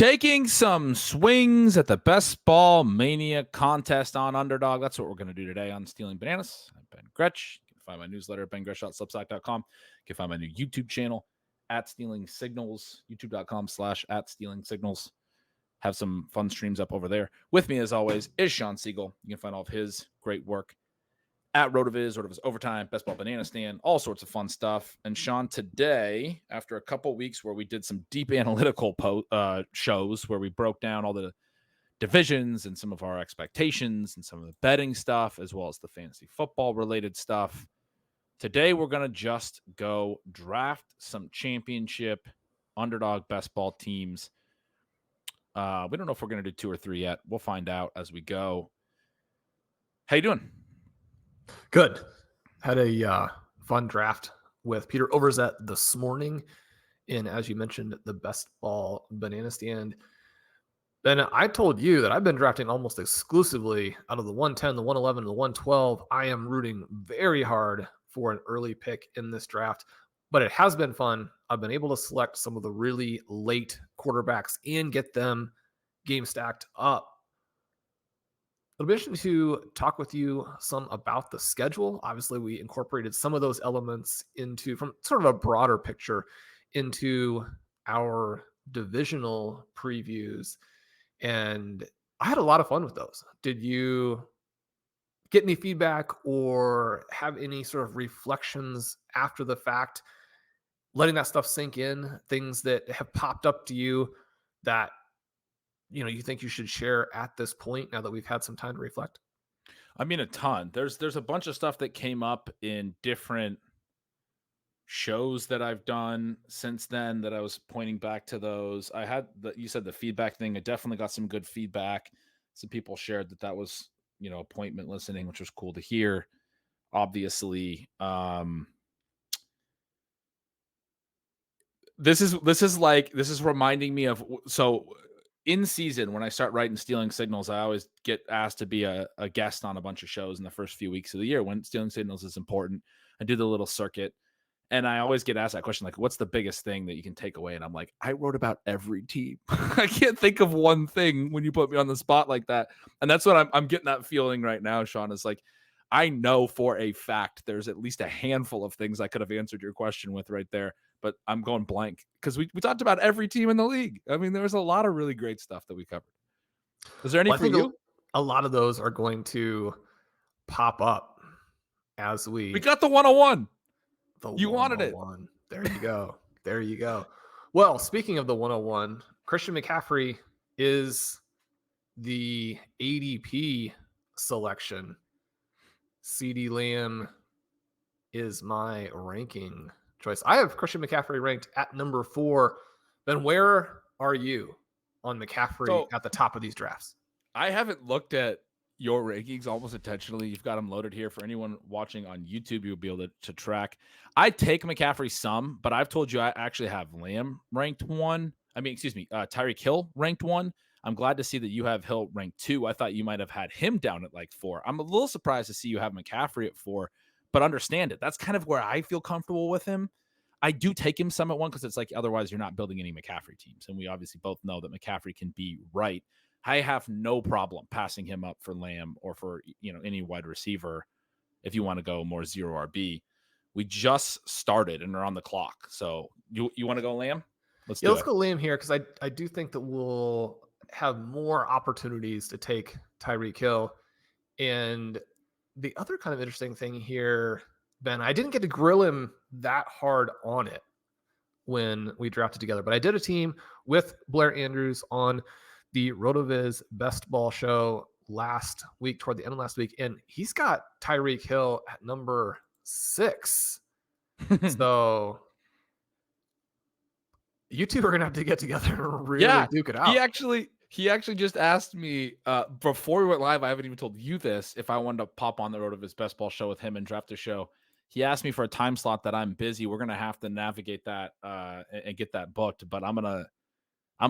Taking some swings at the Best Ball Mania contest on Underdog. That's what we're going to do today on Stealing Bananas. I'm Ben Gretch. You can find my newsletter at bengretch.substack.com. You can find my new YouTube channel at Stealing Signals, youtube.com/@StealingSignals. Have some fun streams up over there. With me, as always, is Shawn Siegele. You can find all of his great work at RotoViz, RotoViz Overtime, Best Ball Banana Stand, all sorts of fun stuff. And Shawn, today, after a couple weeks where we did some deep analytical shows where we broke down all the divisions and some of our expectations and some of the betting stuff, as well as the fantasy football related stuff, today we're going to just go draft some championship Underdog best ball teams. We don't know if we're going to do 2 or 3 yet. We'll find out as we go. How you doing? Good. Had a fun draft with Peter Overzet this morning in, as you mentioned, the Best Ball Banana Stand. Then I told you that I've been drafting almost exclusively out of the 110, the 111, and the 112. I am rooting very hard for an early pick in this draft, but it has been fun. I've been able to select some of the really late quarterbacks and get them game stacked up. It'll be interesting to talk with you some about the schedule. Obviously, we incorporated some of those elements into, from sort of a broader picture, into our divisional previews. And I had a lot of fun with those. Did you get any feedback or have any sort of reflections after the fact, letting that stuff sink in, things that have popped up to you that you think you should share at this point now that we've had some time to reflect? I mean, a ton. There's a bunch of stuff that came up in different shows that I've done since then that I was pointing back to those. I had you said the feedback thing. I definitely got some good feedback. Some people shared that was, appointment listening, which was cool to hear. Obviously, this is reminding me of, so in season, when I start writing Stealing Signals, I always get asked to be a guest on a bunch of shows in the first few weeks of the year when Stealing Signals is important. I do the little circuit, and I always get asked that question, like, what's the biggest thing that you can take away? And I'm like, I wrote about every team. I can't think of one thing when you put me on the spot like that. And that's what I'm getting that feeling right now, Shawn, is like, I know for a fact there's at least a handful of things I could have answered your question with right there, but I'm going blank because we talked about every team in the league. I mean, there was a lot of really great stuff that we covered. Was there any for you? A lot of those are going to pop up as we got the 101. You 101. wanted it. There you go. There you go. Well, speaking of the 101, Christian McCaffrey is the ADP selection. CeeDee Lamb is my ranking choice. I have Christian McCaffrey ranked at number 4. Then where are you on McCaffrey at the top of these drafts? I haven't looked at your rankings almost intentionally. You've got them loaded here. For anyone watching on YouTube, you'll be able to track. I take McCaffrey some, but I've told you I actually have Lamb ranked 1. Tyreek Hill ranked 1. I'm glad to see that you have Hill ranked 2. I thought you might have had him down at like 4. I'm a little surprised to see you have McCaffrey at 4, but understand it. That's kind of where I feel comfortable with him. I do take him some at 1 because it's like, otherwise you're not building any McCaffrey teams. And we obviously both know that McCaffrey can be right. I have no problem passing him up for Lamb or for, any wide receiver if you want to go more 0 RB. We just started and are on the clock. So you want to go Lamb? Let's go Lamb here because I do think that we'll have more opportunities to take Tyreek Hill. And the other kind of interesting thing here, Ben, I didn't get to grill him that hard on it when we drafted together, but I did a team with Blair Andrews on the RotoViz Best Ball show last week, toward the end of last week, and he's got Tyreek Hill at number 6. So you two are going to have to get together and really duke it out. He actually just asked me before we went live. I haven't even told you this. If I wanted to pop on the RotoViz Best Ball show with him and draft the show, he asked me for a time slot that I'm busy. We're going to have to navigate that and get that booked, but I'm going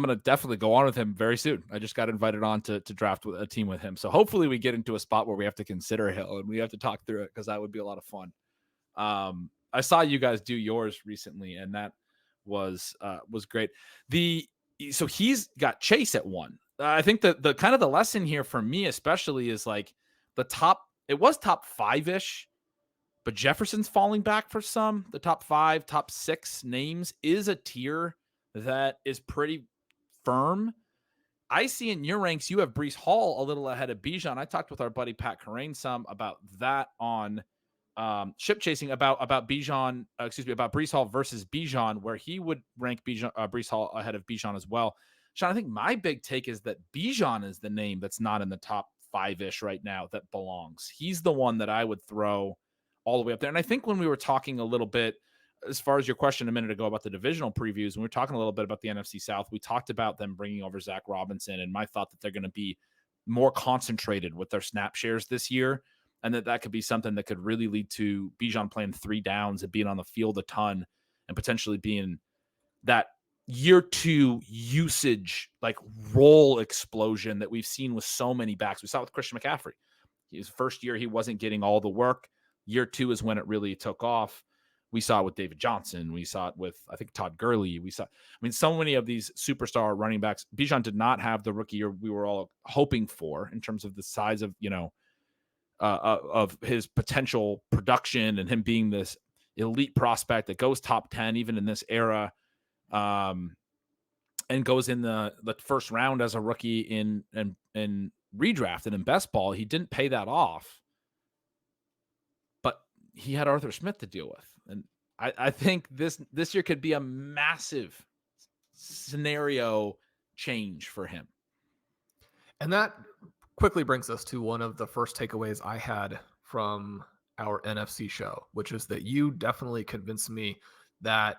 to definitely go on with him very soon. I just got invited on to draft with a team with him. So hopefully we get into a spot where we have to consider Hill and we have to talk through it because that would be a lot of fun. I saw you guys do yours recently and that was great. so he's got Chase at 1. I think the kind of the lesson here for me especially is like it was top 5-ish, but Jefferson's falling back for some. The top 5, top 6 names is a tier that is pretty firm. I see in your ranks, you have Breece Hall a little ahead of Bijan. I talked with our buddy Pat Corain some about that on Ship Chasing about Bijan, about Breece Hall versus Bijan, where he would rank Breece Hall ahead of Bijan as well. Shawn, I think my big take is that Bijan is the name that's not in the top 5-ish right now that belongs. He's the one that I would throw all the way up there. And I think when we were talking a little bit, as far as your question a minute ago about the divisional previews, when we were talking a little bit about the NFC South, we talked about them bringing over Zach Robinson and my thought that they're going to be more concentrated with their snap shares this year, and that could be something that could really lead to Bijan playing 3 downs and being on the field a ton and potentially being that year 2 usage, like role explosion that we've seen with so many backs. We saw it with Christian McCaffrey. His first year, he wasn't getting all the work. Year 2 is when it really took off. We saw it with David Johnson. We saw it with, I think, Todd Gurley. So many of these superstar running backs. Bijan did not have the rookie year we were all hoping for in terms of the size of, of his potential production and him being this elite prospect that goes top 10 even in this era, and goes in the first round as a rookie in redraft and in best ball. He didn't pay that off, but he had Arthur Smith to deal with. And I think this year could be a massive scenario change for him. And that quickly brings us to one of the first takeaways I had from our NFC show, which is that you definitely convinced me that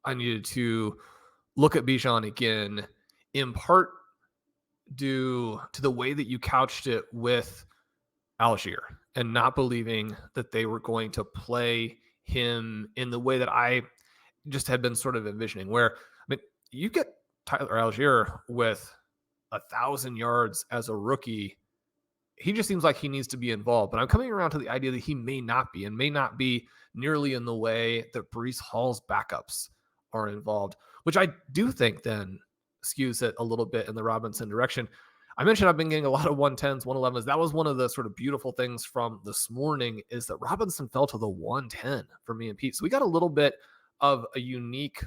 I needed to look at Bijan again, in part due to the way that you couched it with Algier and not believing that they were going to play him in the way that I just had been sort of envisioning, where, you get Tyler Algier with 1,000 yards as a rookie. He just seems like he needs to be involved, but I'm coming around to the idea that he may not be, and may not be nearly in the way that Breece Hall's backups are involved, which I do think then skews it a little bit in the Robinson direction. I mentioned I've been getting a lot of 110s, 111s. That was one of the sort of beautiful things from this morning, is that Robinson fell to the 110 for me and Pete. So we got a little bit of a unique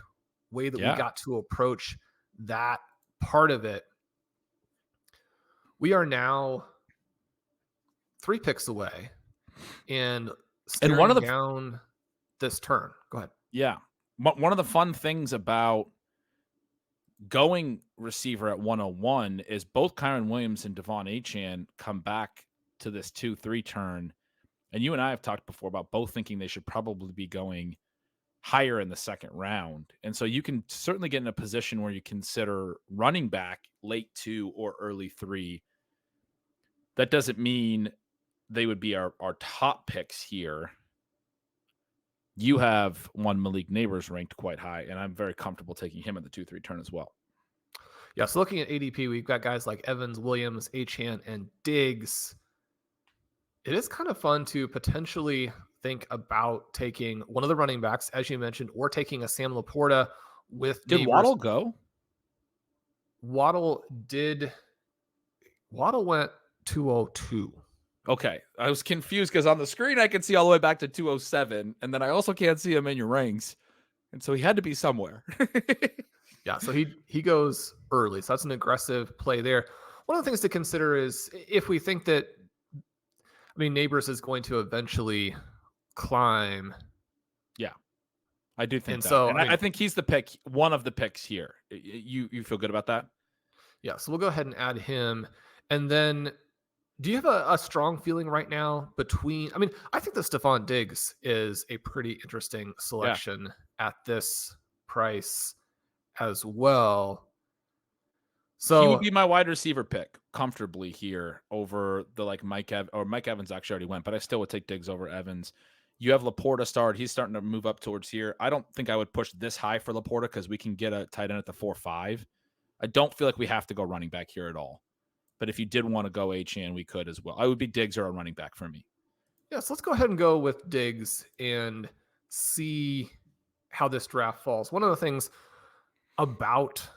way that we got to approach that part of it. We are now 3 picks away and one of the down this turn. Go ahead. Yeah. One of the fun things about going receiver at 101 is both Kyron Williams and Devon Achane come back to this 2-3 turn. And you and I have talked before about both thinking they should probably be going higher in the second round. And so you can certainly get in a position where you consider running back late 2 or early 3. That doesn't mean they would be our top picks here. You have one Malik Neighbors ranked quite high, and I'm very comfortable taking him at the 2-3 turn as well. Yeah, so looking at ADP, we've got guys like Evans, Williams, Achane, and Diggs. It is kind of fun to potentially think about taking one of the running backs, as you mentioned, or taking a Sam Laporta with Did Neighbors. Waddle go? Waddle went 202. Okay. I was confused because on the screen I can see all the way back to 207, and then I also can't see him in your ranks. And so he had to be somewhere. Yeah, so he goes early. So that's an aggressive play there. One of the things to consider is if we think that, Neighbors is going to eventually climb. Yeah, I do think and that. So, and I think he's the pick, one of the picks here. You feel good about that? Yeah, so we'll go ahead and add him. And then do you have a strong feeling right now between, I think that Stephon Diggs is a pretty interesting selection at this price as well. So he would be my wide receiver pick comfortably here over the Mike Evans actually already went, but I still would take Diggs over Evans. You have Laporta start. He's starting to move up towards here. I don't think I would push this high for Laporta because we can get a tight end at the 4-5. I don't feel like we have to go running back here at all. But if you did want to go Achane, we could as well. I would be Diggs or a running back for me. Yeah, so let's go ahead and go with Diggs and see how this draft falls. One of the things about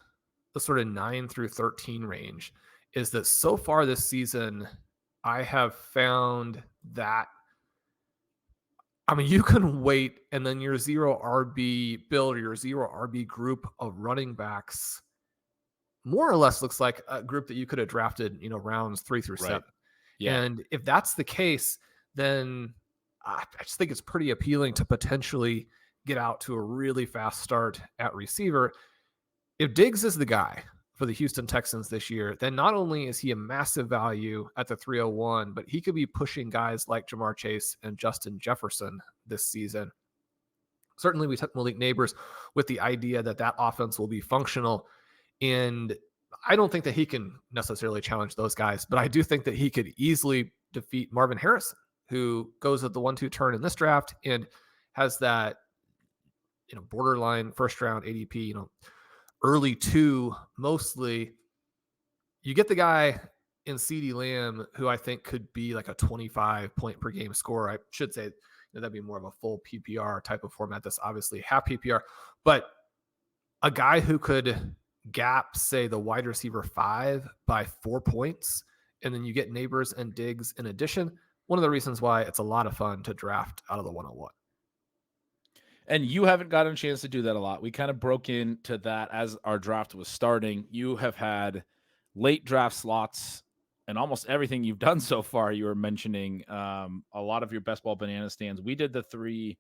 the sort of 9 through 13 range is that so far this season, I have found that, I mean, you can wait and then your 0 RB build or your 0 RB group of running backs more or less looks like a group that you could have drafted, rounds 3 through 7. Yeah. And if that's the case, then I just think it's pretty appealing to potentially get out to a really fast start at receiver. If Diggs is the guy for the Houston Texans this year, then not only is he a massive value at the 301, but he could be pushing guys like Jamar Chase and Justin Jefferson this season. Certainly, we took Malik Neighbors with the idea that that offense will be functional. And I don't think that he can necessarily challenge those guys, but I do think that he could easily defeat Marvin Harrison, who goes at the 1-2 turn in this draft and has that, borderline first round ADP, early 2 mostly. You get the guy in CeeDee Lamb, who I think could be like a 25 point per game scorer. I should say that'd be more of a full PPR type of format. That's obviously half PPR, but a guy who could gap, say, the wide receiver 5 by 4 points, and then you get Neighbors and Diggs in addition. One of the reasons why it's a lot of fun to draft out of the 101. And you haven't gotten a chance to do that a lot. We kind of broke into that as our draft was starting. You have had late draft slots and almost everything you've done so far. You were mentioning a lot of your best ball banana stands. We did the 3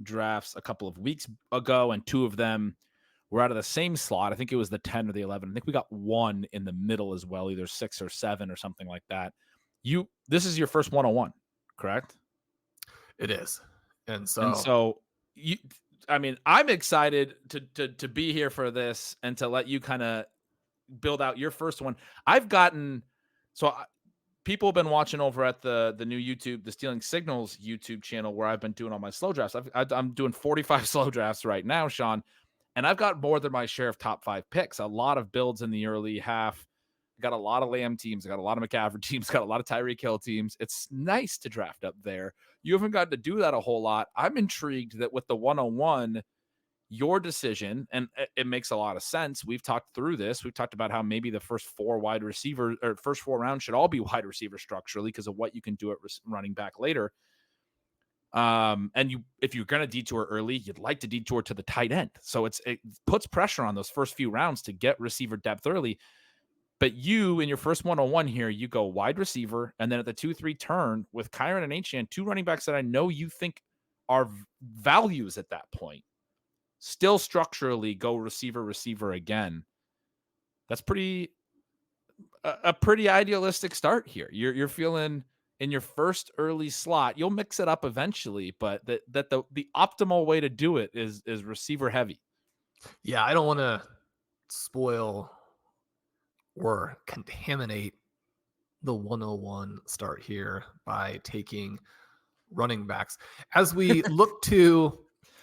drafts a couple of weeks ago, and 2 of them were out of the same slot. I think it was the 10 or the 11. I think we got 1 in the middle as well, either 6 or 7 or something like that. This is your first 101, correct? It is. And I'm excited to be here for this and to let you kind of build out your first one. People have been watching over at the new YouTube, the Stealing Signals YouTube channel, where I've been doing all my slow drafts. I'm doing 45 slow drafts right now, Shawn, and I've got more than my share of top 5 picks. A lot of builds in the early half. Got a lot of Lamb teams. I got a lot of McCaffrey teams. Got a lot of Tyreek Hill teams. It's nice to draft up there. You haven't gotten to do that a whole lot. I'm intrigued that with the 101, your decision, and it makes a lot of sense. We've talked through this. We've talked about how maybe the first 4 wide receiver or first 4 rounds should all be wide receiver structurally because of what you can do at running back later. If you're going to detour early, you'd like to detour to the tight end. So it puts pressure on those first few rounds to get receiver depth early. But you, in your first 101 here, you go wide receiver, and then at the 2-3 turn with Kyron and Achane, 2 running backs that I know you think are values at that point, still structurally go receiver again. That's a pretty idealistic start here. You're feeling in your first early slot. You'll mix it up eventually, but the optimal way to do it is receiver heavy. Yeah, I don't want to spoil or contaminate the 101 start here by taking running backs. As we look to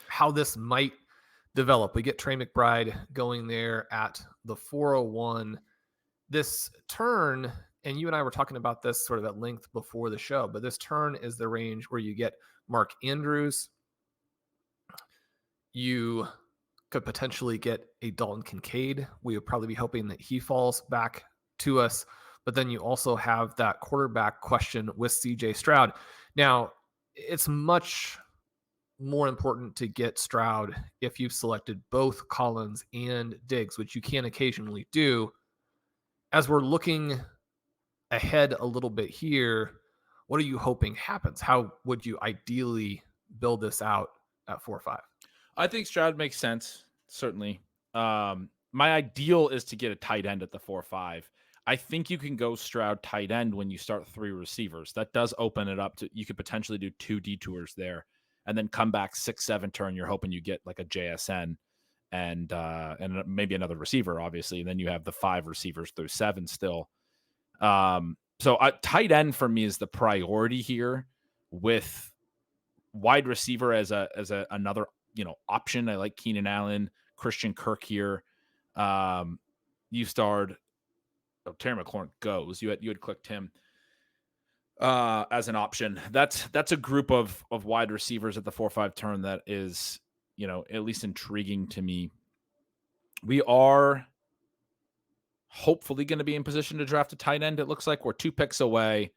how this might develop, we get Trey McBride going there at the 401. This turn, and you and I were talking about this sort of at length before the show, but this turn is the range where you get Mark Andrews. You could potentially get a Dalton Kincaid. We would probably be hoping that he falls back to us. But then you also have that quarterback question with CJ Stroud. Now, it's much more important to get Stroud if you've selected both Collins and Diggs, which you can occasionally do. As we're looking ahead a little bit here, what are you hoping happens? How would you ideally build this out at 4-5? I think Stroud makes sense, certainly. My ideal is to get a tight end at the 4-5. I think you can go Stroud tight end when you start 3 receivers. That does open it up to, you could potentially do 2 detours there and then come back 6-7 turn. You're hoping you get like a JSN and maybe another receiver, obviously. And then you have the 5 receivers through 7 still. So tight end for me is the priority here, with wide receiver as another option. I like Keenan Allen, Christian Kirk here. You starred Terry McLaurin goes. You had clicked him as an option. That's a group of wide receivers at the 4-5 turn that is at least intriguing to me. We are hopefully going to be in position to draft a tight end. It looks like we're 2 picks away.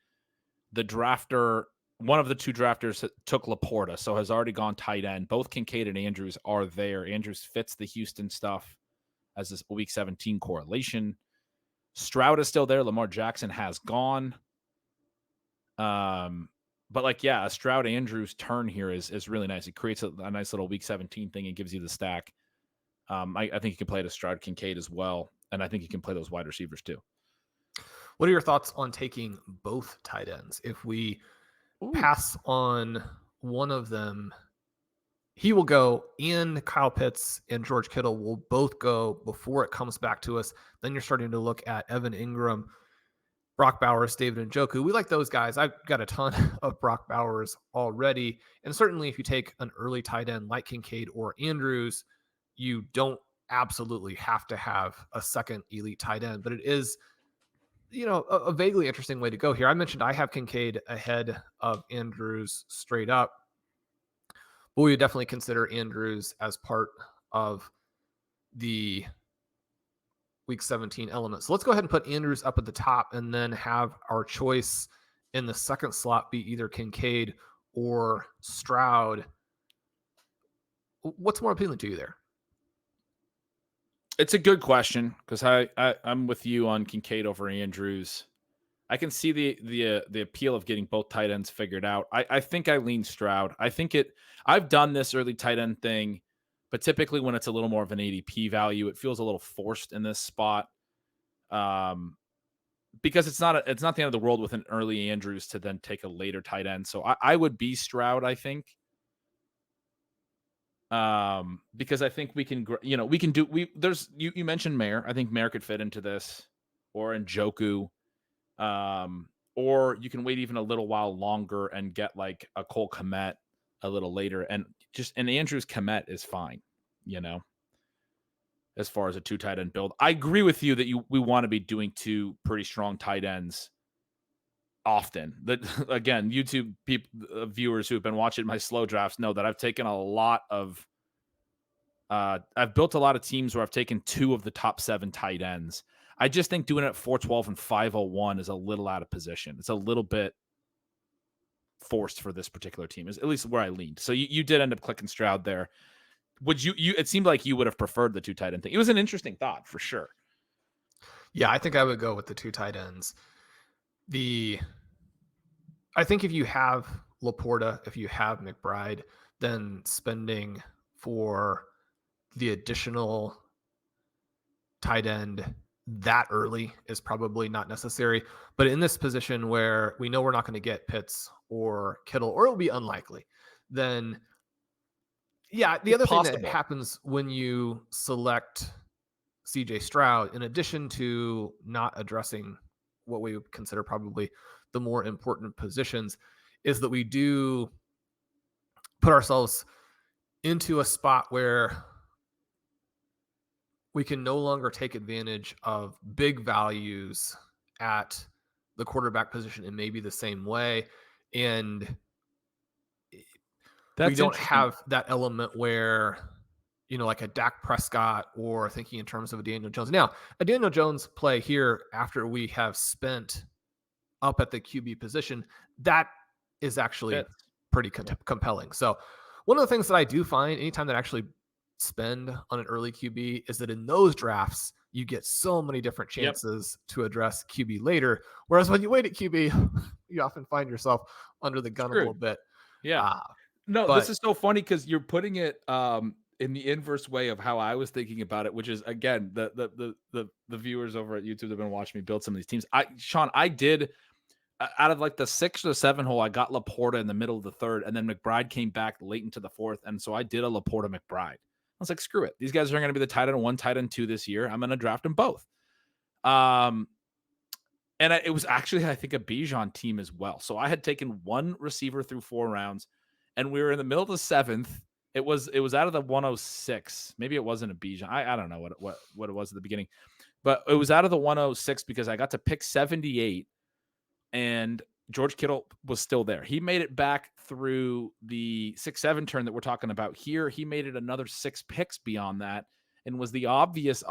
The drafter, one of the 2 drafters took Laporta, so has already gone tight end. Both Kincaid and Andrews are there. Andrews fits the Houston stuff as this week 17 correlation. Stroud is still there. Lamar Jackson has gone. But like, yeah, a Stroud Andrews turn here is really nice. It creates a nice little week 17 thing and gives you the stack. I think you can play it as Stroud Kincaid as well. And I think you can play those wide receivers too. What are your thoughts on taking both tight ends? If we pass on one of them, he will go, and Kyle Pitts and George Kittle will both go before it comes back to us. Then you're starting to look at Evan Ingram, Brock Bowers, David Njoku. We like those guys. I've got a ton of Brock Bowers already. And certainly if you take an early tight end like Kincaid or Andrews, you don't absolutely have to have a second elite tight end. But it is, a vaguely interesting way to go here. I mentioned I have Kincaid ahead of Andrews straight up. But we would definitely consider Andrews as part of the week 17 element. So let's go ahead and put Andrews up at the top and then have our choice in the second slot be either Kincaid or Stroud. What's more appealing to you there? It's a good question because I'm with you on Kincaid over Andrews. I can see the appeal of getting both tight ends figured out. I think I lean Stroud. I've done this early tight end thing, but typically when it's a little more of an ADP value, it feels a little forced in this spot. Because it's not the end of the world with an early Andrews to then take a later tight end. So I would be Stroud, I think. Because I think we can you mentioned Mayer. I think Mayer could fit into this, or Njoku. Or you can wait even a little while longer and get like a Cole Kmet a little later, and Andrews Kmet is fine, as far as a 2 tight end build. I agree with you that we want to be doing 2 pretty strong tight ends often. That again, YouTube viewers who have been watching my slow drafts know that I've taken a lot of I've built a lot of teams where I've taken 2 of the top 7 tight ends. I just think doing it at 412 and 501 is a little out of position. It's a little bit forced for this particular team, is at least where I leaned. So you did end up clicking Stroud there. Would you it seemed like you would have preferred the 2 tight end thing. It was an interesting thought for sure. Yeah, I think I would go with the 2 tight ends. I think if you have Laporta, if you have McBride, then spending for the additional tight end that early is probably not necessary. But in this position where we know we're not going to get Pitts or Kittle, or it'll be unlikely, then yeah, the other thing that happens when you select CJ Stroud, in addition to not addressing what we would consider probably the more important positions, is that we do put ourselves into a spot where we can no longer take advantage of big values at the quarterback position in maybe the same way. And we don't have that element where, like a Dak Prescott, or thinking in terms of a Daniel Jones. Now, a Daniel Jones play here after we have spent up at the QB position, that is actually pretty compelling. So one of the things that I do find anytime that I actually spend on an early QB is that in those drafts, you get so many different chances to address QB later. Whereas when you wait at QB, you often find yourself under the gun a little bit. Yeah. This is so funny because you're putting it in the inverse way of how I was thinking about it, which is, again, the viewers over at YouTube that have been watching me build some of these teams. Shawn, I did out of like the 6 or the 7 hole, I got Laporta in the middle of the 3rd, and then McBride came back late into the 4th, and so I did a Laporta McBride. I was like, screw it. These guys are going to be the tight end 1, tight end 2 this year. I'm going to draft them both. And it was actually, I think, a Bijan team as well. So I had taken 1 receiver through 4 rounds, and we were in the middle of the 7th. It was out of the 106. Maybe it wasn't a Bijan. I don't know what it was at the beginning, but it was out of the 106 because I got to pick 78, and George Kittle was still there. He made it back through the 6-7 turn that we're talking about here. He made it another 6 picks beyond that, and was the obvious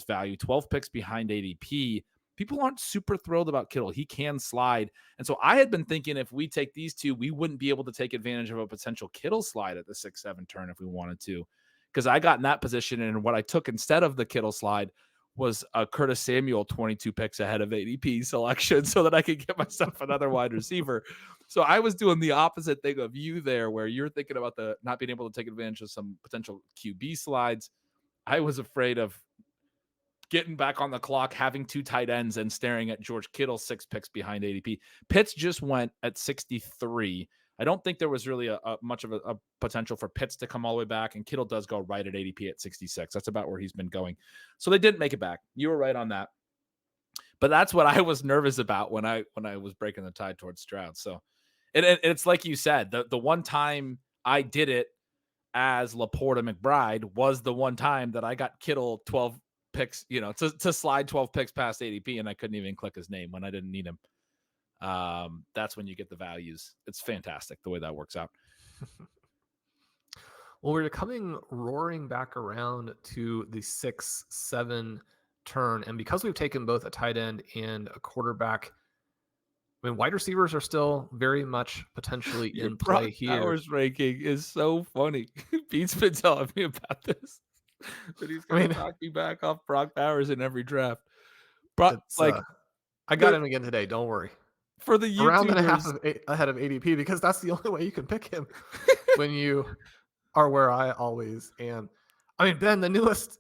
value, 12 picks behind ADP. People aren't super thrilled about Kittle. He can slide. And so I had been thinking if we take these two, we wouldn't be able to take advantage of a potential Kittle slide at the 6-7 turn if we wanted to. Because I got in that position, and what I took instead of the Kittle slide was a Curtis Samuel 22 picks ahead of ADP selection so that I could get myself another wide receiver. So I was doing the opposite thing of you there, where you're thinking about the not being able to take advantage of some potential QB slides. I was afraid of getting back on the clock, having 2 tight ends, and staring at George Kittle 6 picks behind ADP. Pitts just went at 63. I don't think there was really a much of a potential for Pitts to come all the way back, and Kittle does go right at ADP at 66. That's about where he's been going. So they didn't make it back. You were right on that. But that's what I was nervous about when I was breaking the tide towards Stroud. So it's like you said, the one time I did it as Laporta McBride was the one time that I got Kittle 12 picks, to slide 12 picks past ADP, and I couldn't even click his name when I didn't need him. That's when you get the values. It's fantastic the way that works out. Well, we're coming roaring back around to the 6-7 turn, and because we've taken both a tight end and a quarterback, I mean, wide receivers are still very much potentially in play here. Powers ranking is so funny. Pete's been telling me about this, that he's going to knock me back off Brock Bowers in every draft. I got him again today. Don't worry. For the YouTubers, around and a half ahead of ADP, because that's the only way you can pick him when you are where I always am. I mean, Ben, the newest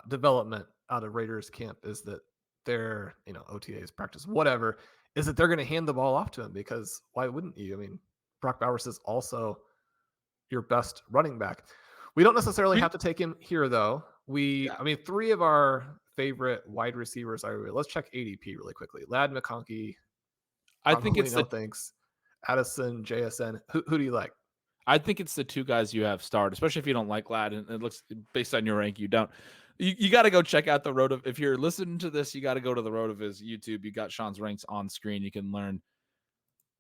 development out of Raiders camp is that their OTAs, practice, whatever, is that they're going to hand the ball off to him, because why wouldn't you? I mean, Brock Bowers is also your best running back. We don't necessarily have to take him here, though. I mean, 3 of our favorite wide receivers are. Let's check ADP really quickly. Ladd McConkey. I think it's thanks. Addison, JSN. Who do you like? I think it's the 2 guys you have start, especially if you don't like Ladd, and it looks based on your rank, you don't. You got to go check out the if you're listening to this, you got to go to the RotoViz YouTube. You got Sean's ranks on screen. You can learn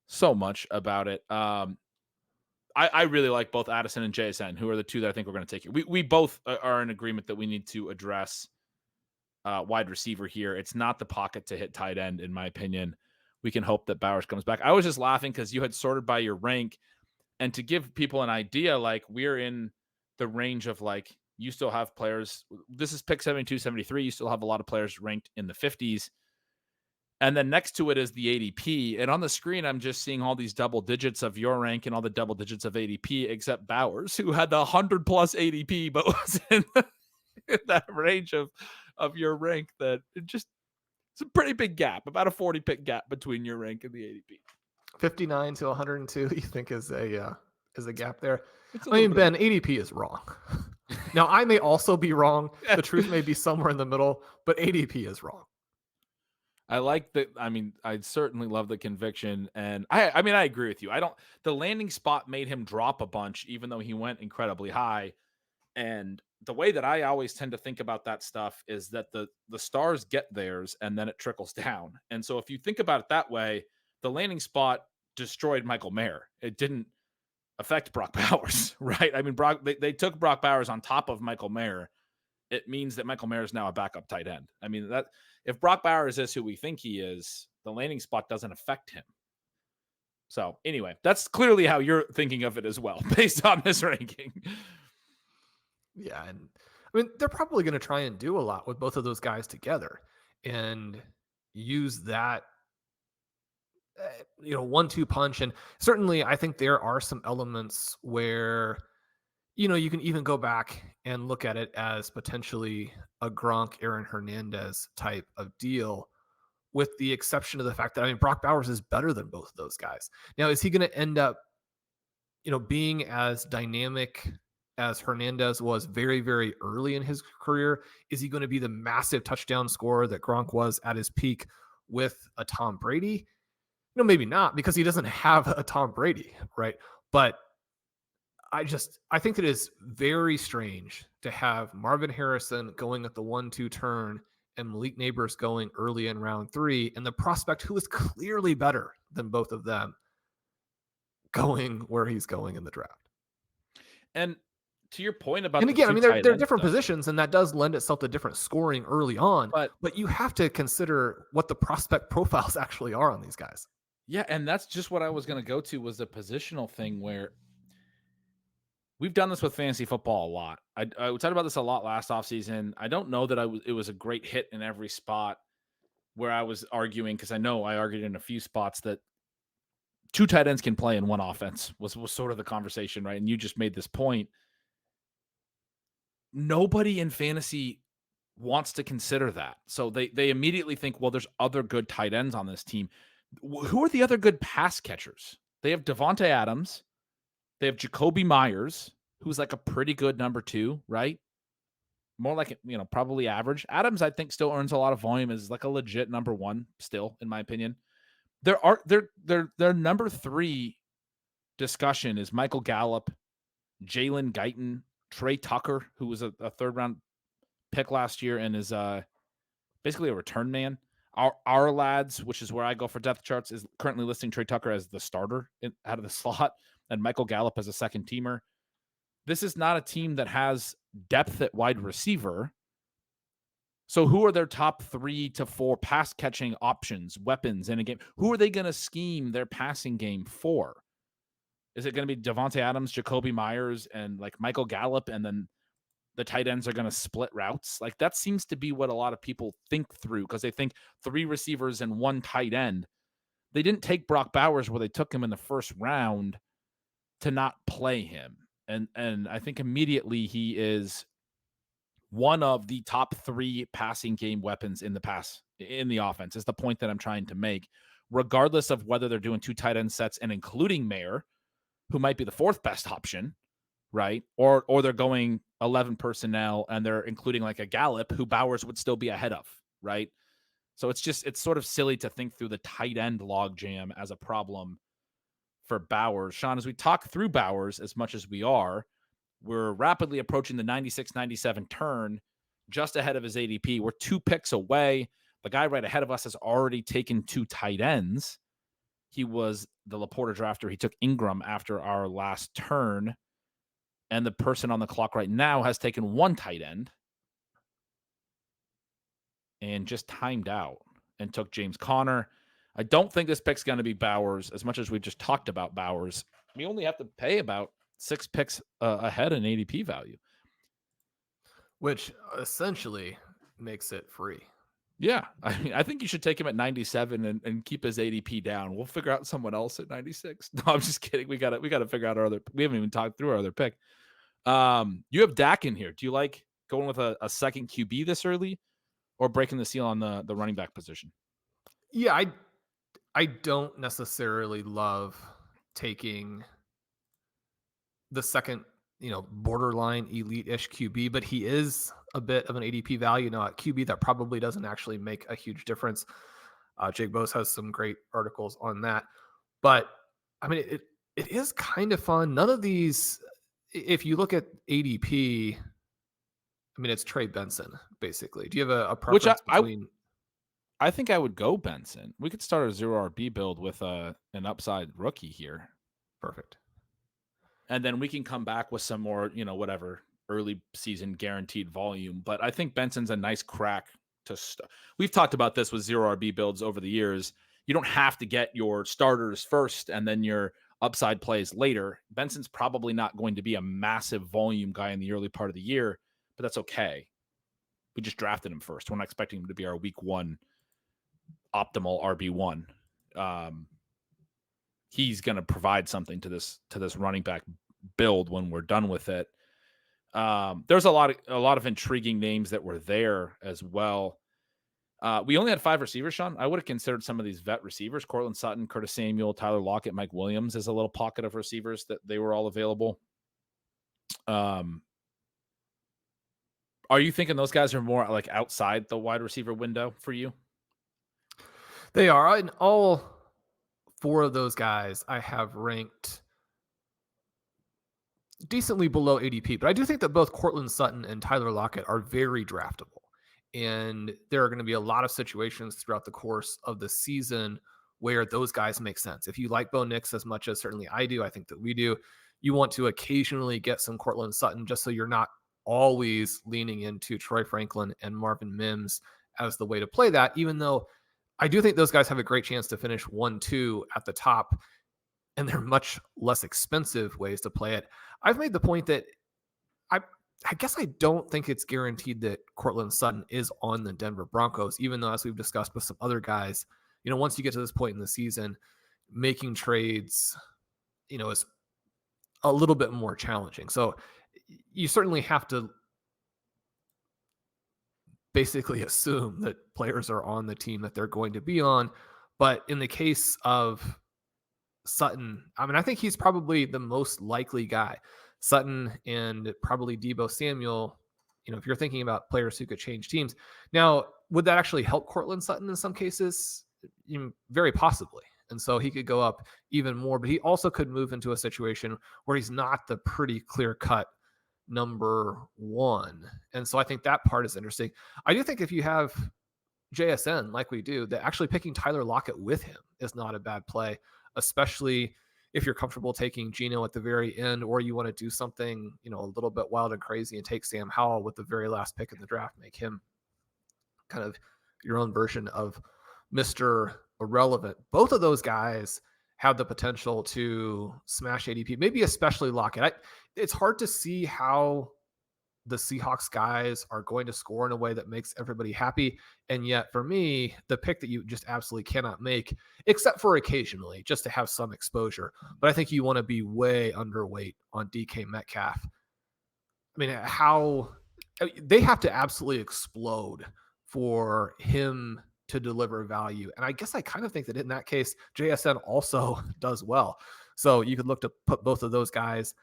so much about it. I really like both Addison and JSN, who are the 2 that I think we're going to take here. We both are in agreement that we need to address wide receiver here. It's not the pocket to hit tight end, in my opinion. We can hope that Bowers comes back. I was just laughing because you had sorted by your rank, and to give people an idea, like, we're in the range of, like, you still have players. This is pick 72, 73. You still have a lot of players ranked in the 50s. And then next to it is the ADP. And on the screen, I'm just seeing all these double digits of your rank and all the double digits of ADP, except Bowers, who had the 100 plus ADP, but was in that range of your rank. That it's a pretty big gap, about a 40 pick gap between your rank and the ADP. 59 to 102, you think is a gap there? I mean, Ben, ADP is wrong. Now, I may also be wrong. The truth may be somewhere in the middle, but ADP is wrong. I like that. I mean, I certainly love the conviction, and I agree with you. The landing spot made him drop a bunch, even though he went incredibly high. And the way that I always tend to think about that stuff is that the stars get theirs and then it trickles down. And so if you think about it that way, the landing spot destroyed Michael Mayer. It didn't affect Brock Bowers, right? I mean, they took Brock Bowers on top of Michael Mayer. It means that Michael Mayer is now a backup tight end. I mean, that if Brock Bowers is who we think he is, the landing spot doesn't affect him. So anyway, that's clearly how you're thinking of it as well, based on this ranking. Yeah, and I mean, they're probably going to try and do a lot with both of those guys together and use that 1-2 punch. And certainly I think there are some elements where you can even go back and look at it as potentially a Gronk, Aaron Hernandez type of deal, with the exception of the fact that, I mean, Brock Bowers is better than both of those guys. Now, is he going to end up being as dynamic as Hernandez was very, very early in his career? Is he going to be the massive touchdown scorer that Gronk was at his peak with a Tom Brady? Maybe not, because he doesn't have a Tom Brady, right? But I think it is very strange to have Marvin Harrison going at the 1-2 turn and Malik Neighbors going early in round 3, and the prospect, who is clearly better than both of them, going where he's going in the draft. And to your point about and the again, I two mean, tight they're ends, different though, positions, and that does lend itself to different scoring early on. but But you have to consider what the prospect profiles actually are on these guys. yeah, and that's just what I was going to go to was the positional thing where we've done this with fantasy football a lot. I talked about this a lot last offseason. I don't know that it was a great hit in every spot where I was arguing, because I know I argued in a few spots that two tight ends can play in one offense was sort of the conversation, right? And you just made this point. Nobody in fantasy wants to consider that. So they immediately think, well, there's other good tight ends on this team. Who are the other good pass catchers? They have Devontae Adams. They have Jacoby Myers, who's like a pretty good number 2, right? More like, probably average. Adams, I think, still earns a lot of volume, is like a legit number 1 still, in my opinion. Their number 3 discussion is Michael Gallup, Jalen Guyton, Trey Tucker, who was a third round pick last year and is basically a return man. Our lads, which is where I go for depth charts, is currently listing Trey Tucker as the starter out of the slot and Michael Gallup as a second teamer. This is not a team that has depth at wide receiver. So who are their top 3 to 4 pass catching options, weapons in a game? Who are they going to scheme their passing game for? Is it going to be Devontae Adams, Jacoby Myers, and like Michael Gallup, and then the tight ends are going to split routes? Like that seems to be what a lot of people think through, because they think 3 receivers and 1 tight end. They didn't take Brock Bowers where they took him in the first round to not play him. And I think immediately he is one of the top 3 passing game weapons in the offense, is the point that I'm trying to make, regardless of whether they're doing 2 tight end sets and including Mayer, who might be the 4th best option, right? Or they're going 11 personnel and they're including like a Gallup who Bowers would still be ahead of, right? So it's sort of silly to think through the tight end log jam as a problem for Bowers. Shawn, as we talk through Bowers as much as we are, we're rapidly approaching the 96-97 turn, just ahead of his ADP. We're 2 picks away. The guy right ahead of us has already taken 2 tight ends. He was the Laporta drafter. He took Ingram after our last turn. And the person on the clock right now has taken 1 tight end and just timed out and took James Conner. I don't think this pick's going to be Bowers. As much as we've just talked about Bowers, we only have to pay about 6 picks ahead in ADP value, which essentially makes it free. Yeah, I mean, I think you should take him at 97 and keep his ADP down. We'll figure out someone else at 96. No, I'm just kidding. We got to figure out our other. We haven't even talked through our other pick. You have Dak in here. Do you like going with a second QB this early, or breaking the seal on the running back position? Yeah, I don't necessarily love taking the second, borderline elite-ish QB, but he is a bit of an ADP value. Now at QB, that probably doesn't actually make a huge difference. Jake Bose has some great articles on that, but I mean, it is kind of fun. None of these, if you look at ADP, I mean, it's Trey Benson basically. Do you have a preference between? I think I would go Benson. We could start a 0 RB build with an upside rookie here. Perfect. And then we can come back with some more, whatever early season guaranteed volume. But I think Benson's a nice crack to start. We've talked about this with 0 RB builds over the years. You don't have to get your starters first and then your upside plays later. Benson's probably not going to be a massive volume guy in the early part of the year, but that's okay. We just drafted him first. We're not expecting him to be our week 1 optimal RB1. He's going to provide something to this running back build when we're done with it. There's a lot of intriguing names that were there as well. We only had 5 receivers, Shawn. I would have considered some of these vet receivers: Cortland Sutton, Curtis Samuel, Tyler Lockett, Mike Williams as a little pocket of receivers that they were all available. Are you thinking those guys are more like outside the wide receiver window for you? They are. In all 4 of those guys I have ranked decently below ADP, but I do think that both Cortland Sutton and Tyler Lockett are very draftable. And there are going to be a lot of situations throughout the course of the season where those guys make sense. If you like Bo Nix as much as certainly I do, I think that we do, you want to occasionally get some Cortland Sutton just so you're not always leaning into Troy Franklin and Marvin Mims as the way to play that, even though I do think those guys have a great chance to finish 1-2 at the top, and they're much less expensive ways to play it. I've made the point that I guess I don't think it's guaranteed that Cortland Sutton is on the Denver Broncos, even though, as we've discussed with some other guys, once you get to this point in the season, making trades, is a little bit more challenging. So you certainly have to basically assume that players are on the team that they're going to be on. But in the case of Sutton, I think he's probably the most likely guy. Sutton and probably Deebo Samuel, if you're thinking about players who could change teams. Now, would that actually help Cortland Sutton in some cases? Very possibly. And so he could go up even more, but he also could move into a situation where he's not the pretty clear-cut number one. And so I think that part is interesting. I do think if you have JSN like we do, that actually picking Tyler Lockett with him is not a bad play, especially if you're comfortable taking Geno at the very end, or you want to do something, a little bit wild and crazy and take Sam Howell with the very last pick in the draft, make him kind of your own version of Mr. Irrelevant. Both of those guys have the potential to smash ADP, maybe especially Lockett. It's hard to see how the Seahawks guys are going to score in a way that makes everybody happy. And yet for me, the pick that you just absolutely cannot make, except for occasionally, just to have some exposure. But I think you want to be way underweight on DK Metcalf. They have to absolutely explode for him to deliver value. And I guess I kind of think that in that case, JSN also does well. So you could look to put both of those guys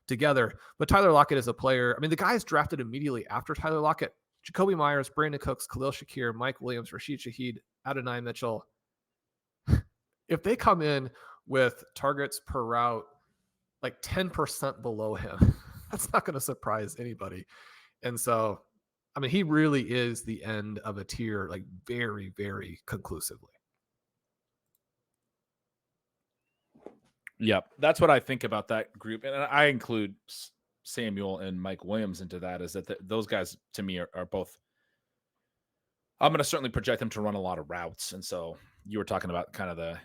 together. But Tyler Lockett is a player. The guys drafted immediately after Tyler Lockett: Jacoby Myers, Brandon Cooks, Khalil Shakir, Mike Williams, Rashid Shaheed, Adonai Mitchell. If they come in with targets per route like 10% below him, that's not going to surprise anybody. And so, he really is the end of a tier, like very, very conclusively. Yep. That's what I think about that group. And I include Samuel and Mike Williams into that, is that those guys to me are both, I'm going to certainly project them to run a lot of routes. And so you were talking about kind of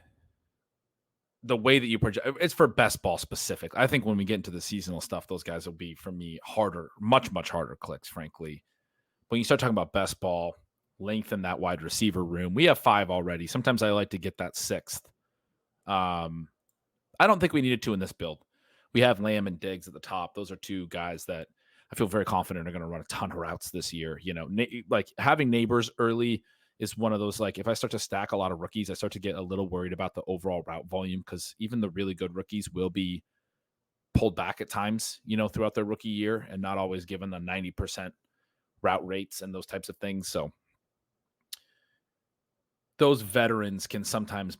the way that you project, it's for best ball specific. I think when we get into the seasonal stuff, those guys will be, for me, harder, much, much harder clicks, frankly. When you start talking about best ball, lengthen that wide receiver room. We have 5 already. Sometimes I like to get that 6th. I don't think we needed to in this build. We have Lamb and Diggs at the top. Those are 2 guys that I feel very confident are going to run a ton of routes this year. Like having Neighbors early is one of those, like if I start to stack a lot of rookies, I start to get a little worried about the overall route volume, because even the really good rookies will be pulled back at times, throughout their rookie year, and not always given the 90% route rates and those types of things. So those veterans can sometimes,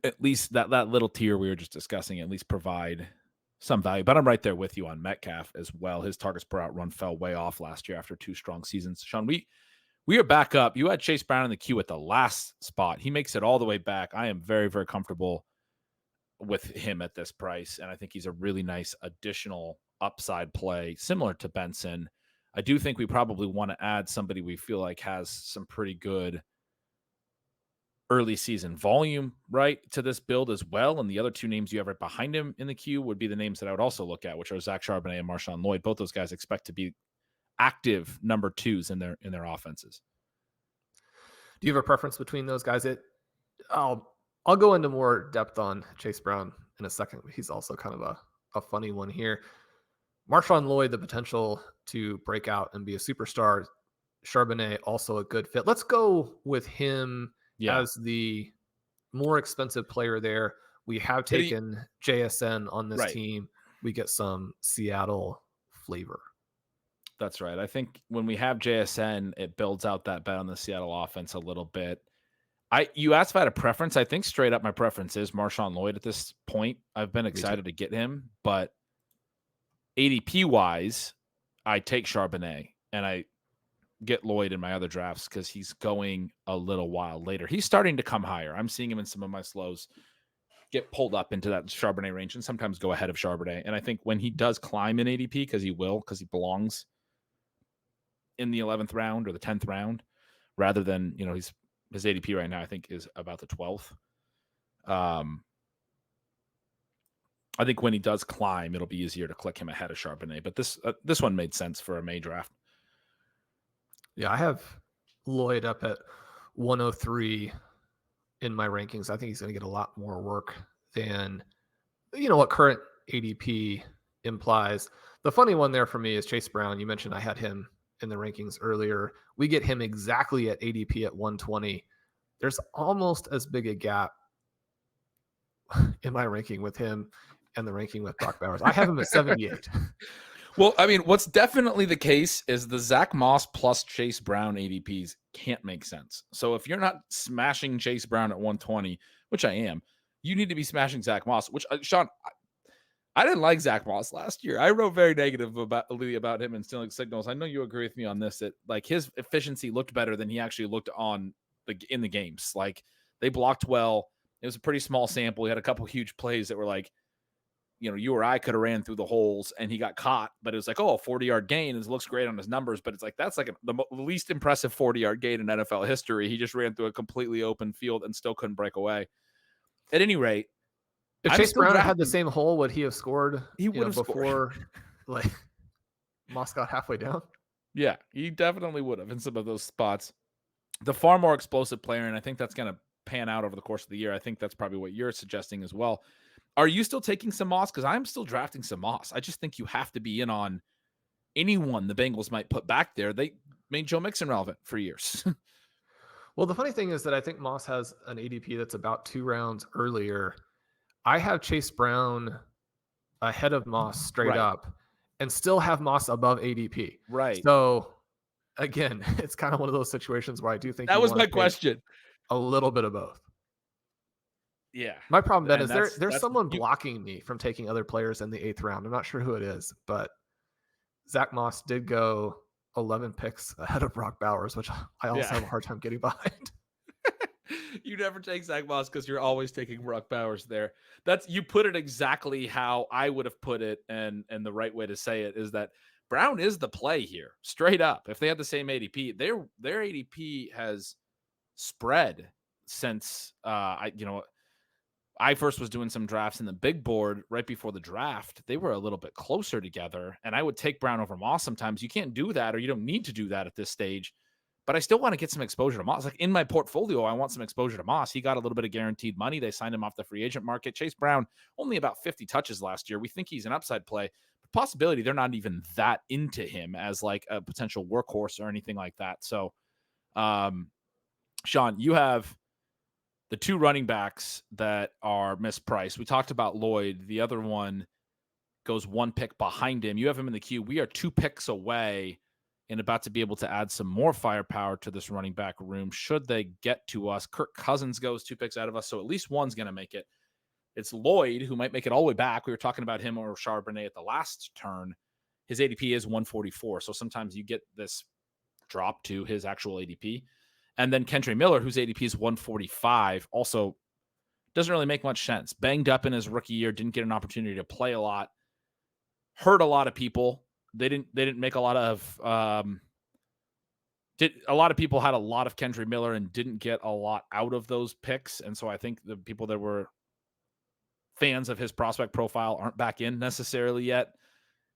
at least that little tier we were just discussing, at least provide some value. But I'm right there with you on Metcalf as well. His targets per out run fell way off last year after 2 strong seasons. Sean, we are back up. You had Chase Brown in the queue at the last spot. He makes it all the way back. I am very, very comfortable with him at this price, and I think he's a really nice additional upside play, similar to Benson. I do think we probably want to add somebody we feel like has some pretty good early season volume, right, to this build as well. And the other 2 names you have right behind him in the queue would be the names that I would also look at, which are Zach Charbonnet and Marshawn Lloyd. Both those guys expect to be active number 2s in their offenses. Do you have a preference between those guys? I'll go into more depth on Chase Brown in a second. He's also kind of a funny one here. Marshawn Lloyd, the potential to break out and be a superstar. Charbonnet, also a good fit. Let's go with him as the more expensive player there. We have taken JSN on this team. We get some Seattle flavor. That's right. I think when we have JSN, it builds out that bet on the Seattle offense a little bit. You asked if I had a preference. I think straight up my preference is Marshawn Lloyd at this point. I've been excited to get him, but ADP-wise, I take Charbonnet, and I get Lloyd in my other drafts because he's going a little while later. He's starting to come higher. I'm seeing him in some of my slows get pulled up into that Charbonnet range and sometimes go ahead of Charbonnet. And I think when he does climb in ADP, because he belongs in the 11th round or the 10th round, rather than, his ADP right now, I think, is about the 12th. I think when he does climb, it'll be easier to click him ahead of Charbonnet. But this one made sense for a May draft. Yeah, I have Lloyd up at 103 in my rankings. I think he's going to get a lot more work than, what current ADP implies. The funny one there for me is Chase Brown. You mentioned I had him in the rankings earlier. We get him exactly at ADP at 120. There's almost as big a gap in my ranking with him and the ranking with Brock Bowers. I have him at 78. Well, I mean, what's definitely the case is the Zach Moss plus Chase Brown ADPs can't make sense. So if you're not smashing Chase Brown at 120, which I am, you need to be smashing Zach Moss, which, Sean, I didn't like Zach Moss last year. I wrote very negative about him and stealing signals. I know you agree with me on this, that like his efficiency looked better than he actually looked in the games. Like they blocked well. It was a pretty small sample. He had a couple huge plays that were like, you or I could have ran through the holes and he got caught, but it was like, a 40-yard gain. It looks great on his numbers, but it's like, that's like the least impressive 40-yard gain in NFL history. He just ran through a completely open field and still couldn't break away. At any rate, if Chase Brown had the same hole, would he have scored? He would have before, like Moss got halfway down. Yeah, he definitely would have in some of those spots. The far more explosive player, and I think that's going to pan out over the course of the year. I think that's probably what you're suggesting as well. Are you still taking some Moss? Because I'm still drafting some Moss. I just think you have to be in on anyone the Bengals might put back there. They made Joe Mixon relevant for years. Well, the funny thing is that I think Moss has an ADP that's about 2 rounds earlier. I have Chase Brown ahead of Moss straight up and still have Moss above ADP. Right. So, again, it's kind of one of those situations where I do think that was my question. A little bit of both. Yeah. My problem, Ben, is there's someone blocking me from taking other players in the 8th round. I'm not sure who it is, but Zach Moss did go 11 picks ahead of Brock Bowers, which I also have a hard time getting behind. You never take Zach Moss because you're always taking Brock Bowers there. You put it exactly how I would have put it, and the right way to say it is that Brown is the play here, straight up. If they had the same ADP, their ADP has spread since I first was doing some drafts in the big board right before the draft. They were a little bit closer together, and I would take Brown over Moss sometimes. You can't do that, or you don't need to do that at this stage. But I still want to get some exposure to Moss. Like in my portfolio, I want some exposure to Moss. He got a little bit of guaranteed money. They signed him off the free agent market. Chase Brown, only about 50 touches last year. We think he's an upside play. But possibility, they're not even that into him as like a potential workhorse or anything like that. So, Sean, you have the 2 running backs that are mispriced. We talked about Lloyd. The other one goes 1 pick behind him. You have him in the queue. We are 2 picks away and about to be able to add some more firepower to this running back room should they get to us. Kirk Cousins goes 2 picks out of us, so at least one's going to make it. It's Lloyd, who might make it all the way back. We were talking about him or Charbonnet at the last turn. His ADP is 144, so sometimes you get this drop to his actual ADP. And then Kendre Miller, whose ADP is 145, also doesn't really make much sense. Banged up in his rookie year, didn't get an opportunity to play a lot, hurt a lot of people. They didn't make a lot of a lot of people had a lot of Kendre Miller and didn't get a lot out of those picks. And so I think the people that were fans of his prospect profile aren't back in necessarily yet.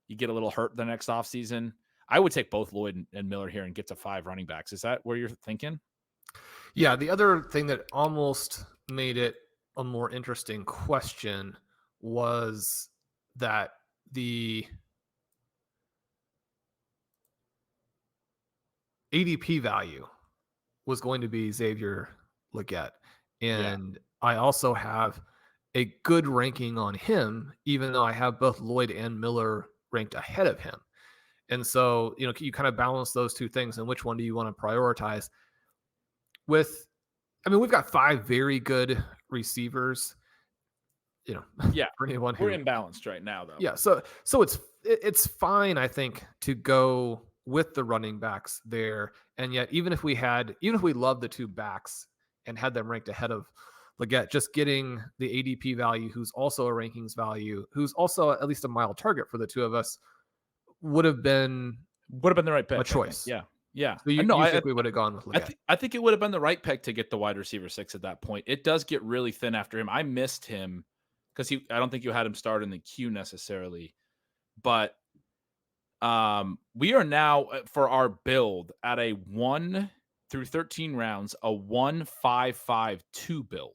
You get a little hurt the next offseason. I would take both Lloyd and Miller here and get to 5 running backs. Is that where you're thinking? Yeah, the other thing that almost made it a more interesting question was that the ADP value was going to be Xavier Legette. And I also have a good ranking on him, even though I have both Lloyd and Miller ranked ahead of him. And so, you kind of balance those 2 things, and which one do you want to prioritize? We've got 5 very good receivers. For anyone we're imbalanced right now, though. Yeah, so it's fine, I think, to go with the running backs there. And yet, even if we loved the 2 backs and had them ranked ahead of Leggett, just getting the ADP value, who's also a rankings value, who's also at least a mild target for the two of us, would have been the right pick. a choice. Yeah. Yeah. So you think we would have gone with Leggett? I think it would have been the right pick to get the wide receiver 6 at that point. It does get really thin after him. I missed him because I don't think you had him start in the queue necessarily. But we are now for our build at a 1 through 13 rounds, a 1-5-5-2 build.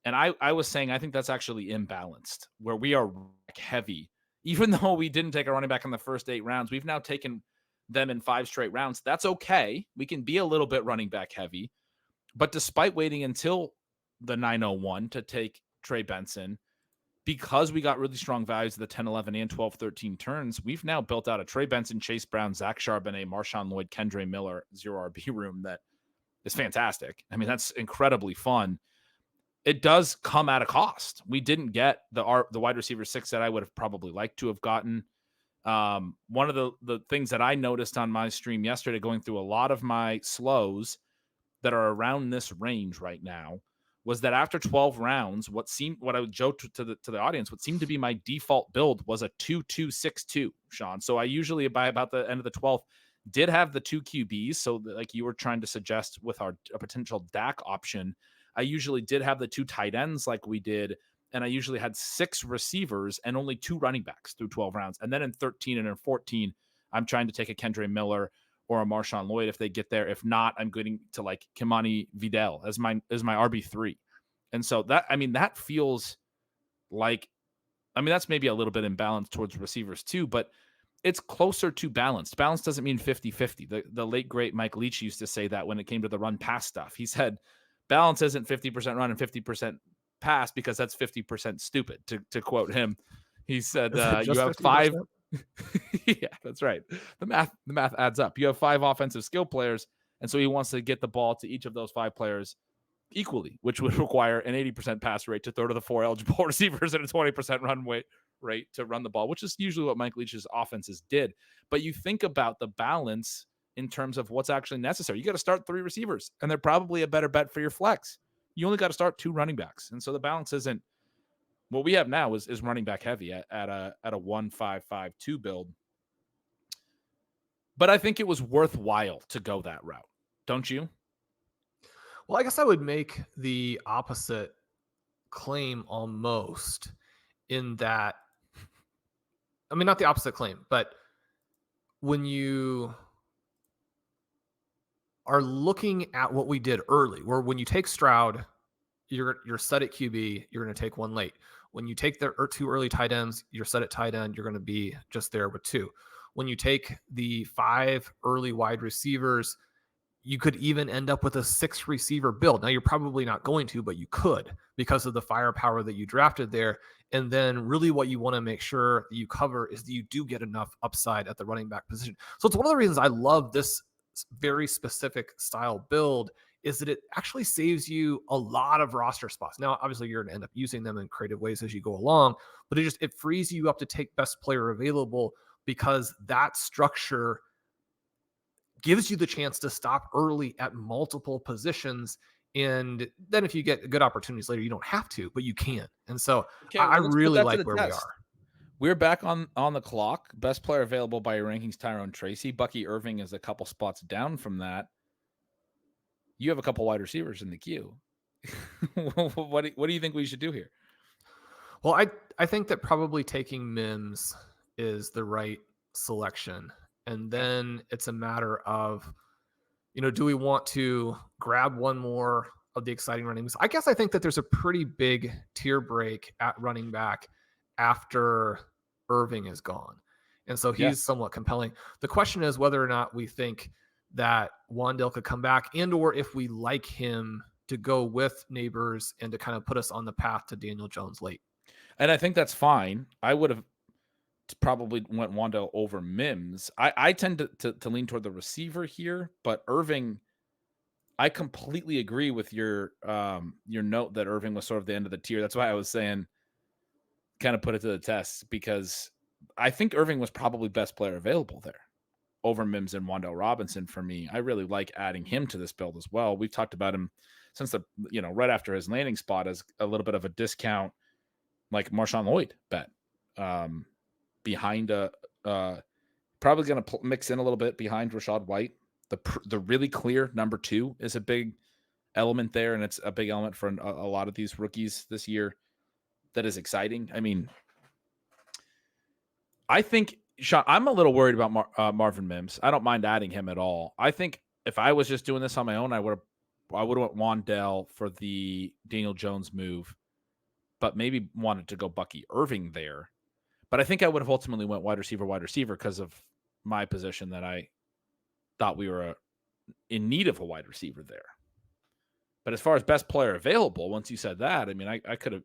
And I was saying I think that's actually imbalanced, where we are heavy. Even though we didn't take a running back in the first 8 rounds, we've now taken them in 5 straight rounds. That's okay. We can be a little bit running back heavy. But despite waiting until the 901 to take Trey Benson, because we got really strong values of the 10, 11, and 12, 13 turns, we've now built out a Trey Benson, Chase Brown, Zach Charbonnet, Marshawn Lloyd, Kendre Miller, 0 RB room that is fantastic. I mean, that's incredibly fun. It does come at a cost. We didn't get the wide receiver 6 that I would have probably liked to have gotten. One of the things that I noticed on my stream yesterday, going through a lot of my slows that are around this range right now, was that after 12 rounds, what I would joke to the audience, what seemed to be my default build was a 2-2-6-2, Shawn. So I usually, by about the end of the 12th, did have the 2 QBs. So like you were trying to suggest with a potential DAC option, I usually did have the 2 tight ends like we did. And I usually had 6 receivers and only 2 running backs through 12 rounds. And then in 13 and in 14, I'm trying to take a Kendre Miller or a Marshawn Lloyd if they get there. If not, I'm going to like Kimani Vidal as my RB3. And so that feels like, that's maybe a little bit imbalanced towards receivers too, but it's closer to balanced. Balanced doesn't mean 50-50. The late great Mike Leach used to say that when it came to the run pass stuff. He said balance isn't 50% run and 50% pass because that's 50% stupid, to quote him. He said you have 5. Yeah, that's right. The math adds up. You have 5 offensive skill players, and so he wants to get the ball to each of those 5 players equally, which would require an 80% pass rate to throw to the 4 eligible receivers and a 20% run rate to run the ball, which is usually what Mike Leach's offenses did. But you think about the balance in terms of what's actually necessary. You got to start 3 receivers, and they're probably a better bet for your flex. You only got to start 2 running backs, and so the balance isn't. What we have now is running back heavy at a 1-5-5-2 build. But I think it was worthwhile to go that route. Don't you? Well, I guess I would make the opposite claim almost, in that, not the opposite claim, but when you are looking at what we did early, where when you take Stroud, you're set at QB, you're going to take 1 late. When you take the 2 early tight ends, you're set at tight end, you're going to be just there with 2. When you take the 5 early wide receivers, you could even end up with a 6 receiver build. Now, you're probably not going to, but you could, because of the firepower that you drafted there. And then really what you want to make sure that you cover is that you do get enough upside at the running back position. So it's one of the reasons I love this very specific style build, is that it actually saves you a lot of roster spots. Now, obviously, you're going to end up using them in creative ways as you go along, but it frees you up to take best player available, because that structure gives you the chance to stop early at multiple positions. And then if you get good opportunities later, you don't have to, but you can. And so I really like where we are. We're back on the clock. Best player available by your rankings, Tyrone Tracy. Bucky Irving is a couple spots down from that. You have a couple wide receivers in the queue. What do you think we should do here? Well, I think that probably taking Mims is the right selection. And then it's a matter of, do we want to grab one more of the exciting running backs? I guess I think that there's a pretty big tier break at running back after Irving is gone. And so he's somewhat compelling. The question is whether or not we think that Wan'Dale could come back, and or if we like him to go with Neighbors and to kind of put us on the path to Daniel Jones late. And I think that's fine. I would have probably went Wan'Dale over Mims. I tend to lean toward the receiver here, but Irving, I completely agree with your note that Irving was sort of the end of the tier. That's why I was saying kind of put it to the test, because I think Irving was probably best player available there over Mims and Wan'Dale Robinson for me. I really like adding him to this build as well. We've talked about him since the, right after his landing spot as a little bit of a discount, like Marshawn Lloyd bet, behind probably going to mix in a little bit behind Rachaad White. The really clear number 2 is a big element there, and it's a big element for a lot of these rookies this year that is exciting. I mean, I think, Shawn, I'm a little worried about Marvin Mims. I don't mind adding him at all. I think if I was just doing this on my own, I would have went Wandale for the Daniel Jones move, but maybe wanted to go Bucky Irving there. But I think I would have ultimately went wide receiver because of my position that I thought we were in need of a wide receiver there. But as far as best player available, once you said that, I mean, I could have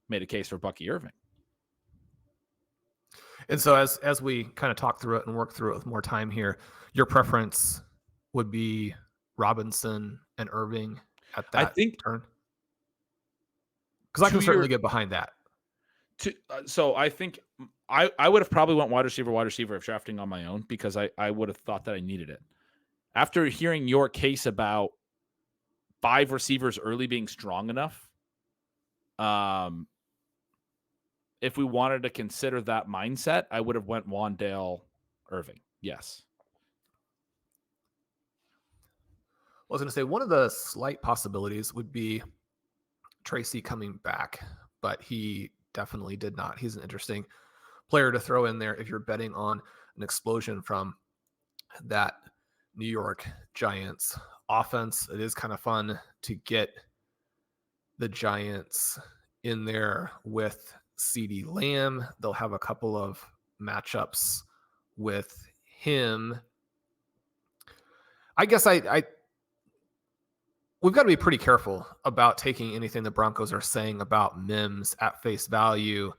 made a case for Bucky Irving. And so as we kind of talk through it and work through it with more time here, your preference would be Robinson and Irving at that turn? Because I can certainly get behind that. So I think I would have probably went wide receiver if drafting on my own, because I would have thought that I needed it. After hearing your case about 5 receivers early being strong enough, if we wanted to consider that mindset, I would have went Wandale Irving. Yes. I was going to say one of the slight possibilities would be Tracy coming back, but he definitely did not. He's an interesting player to throw in there if you're betting on an explosion from that New York Giants offense. It is kind of fun to get the Giants in there with CeeDee Lamb. They'll have a couple of matchups with him. I guess we've got to be pretty careful about taking anything the Broncos are saying about Mims at face value,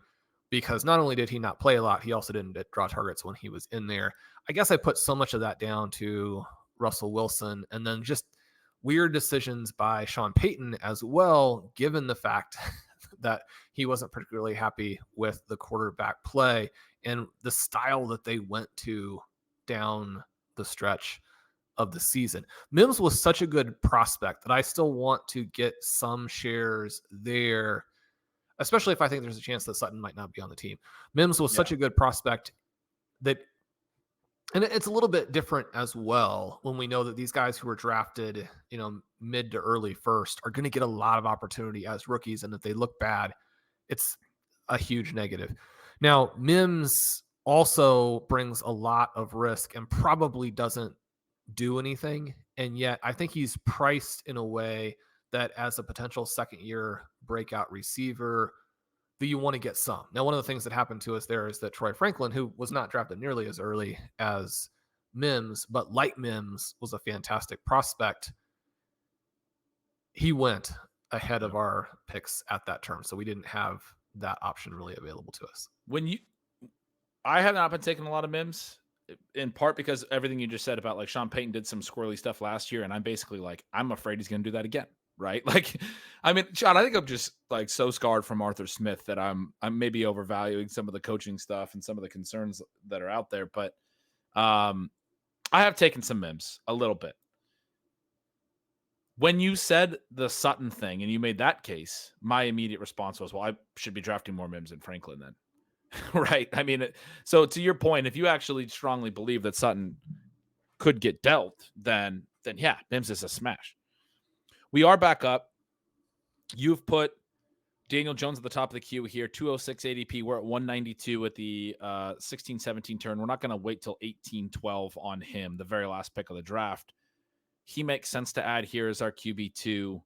because not only did he not play a lot, he also didn't draw targets when he was in there. I guess I put so much of that down to Russell Wilson, and then just weird decisions by Sean Payton as well, given the fact that he wasn't particularly happy with the quarterback play and the style that they went to down the stretch of the season. Mims was such a good prospect that I still want to get some shares there, especially if I think there's a chance that Sutton might not be on the team. Mims was such a good prospect that, and it's a little bit different as well when we know that these guys who were drafted, mid to early first are going to get a lot of opportunity as rookies. And if they look bad, it's a huge negative. Now, Mims also brings a lot of risk and probably doesn't do anything. And yet I think he's priced in a way that as a potential second-year breakout receiver, that you want to get some. Now, one of the things that happened to us there is that Troy Franklin, who was not drafted nearly as early as Mims, but like Mims was a fantastic prospect, he went ahead of our picks at that term. So we didn't have that option really available to us. I have not been taking a lot of Mims, in part because everything you just said about like Sean Payton did some squirrely stuff last year. And I'm basically like, I'm afraid he's going to do that again. Right. Like, I mean, Shawn, I think I'm just like so scarred from Arthur Smith that I'm maybe overvaluing some of the coaching stuff and some of the concerns that are out there. But I have taken some Mims a little bit. When you said the Sutton thing and you made that case, my immediate response was, well, I should be drafting more Mims than Franklin then. Right. I mean, so to your point, if you actually strongly believe that Sutton could get dealt, then yeah, Mims is a smash. We are back up. You've put Daniel Jones at the top of the queue here, 206 ADP. We're at 192 at the 16-17 turn. We're not going to wait till 18-12 on him, the very last pick of the draft. He makes sense to add here as our QB2.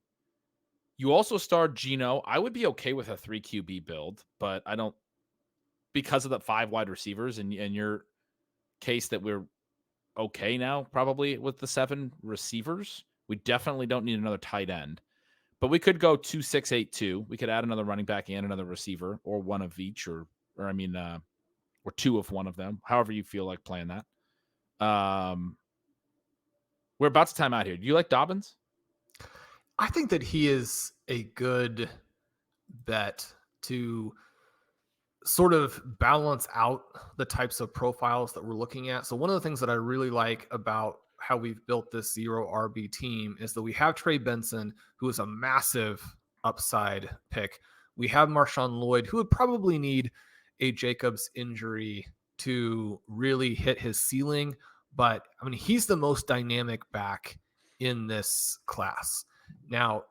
You also starred Geno. I would be okay with a 3 QB build, but I don't, because of the 5 wide receivers and your case that we're okay now, probably with the 7 receivers. We definitely don't need another tight end, but we could go 2-6-8-2. We could add another running back and another receiver, or one of each, or 2 of one of them, however you feel like playing that. We're about to time out here. Do you like Dobbins? I think that he is a good bet to sort of balance out the types of profiles that we're looking at. So one of the things that I really like about how we've built this 0 RB team is that we have Trey Benson, who is a massive upside pick. We have Marshawn Lloyd, who would probably need a Jacobs injury to really hit his ceiling. But I mean, he's the most dynamic back in this class. Now,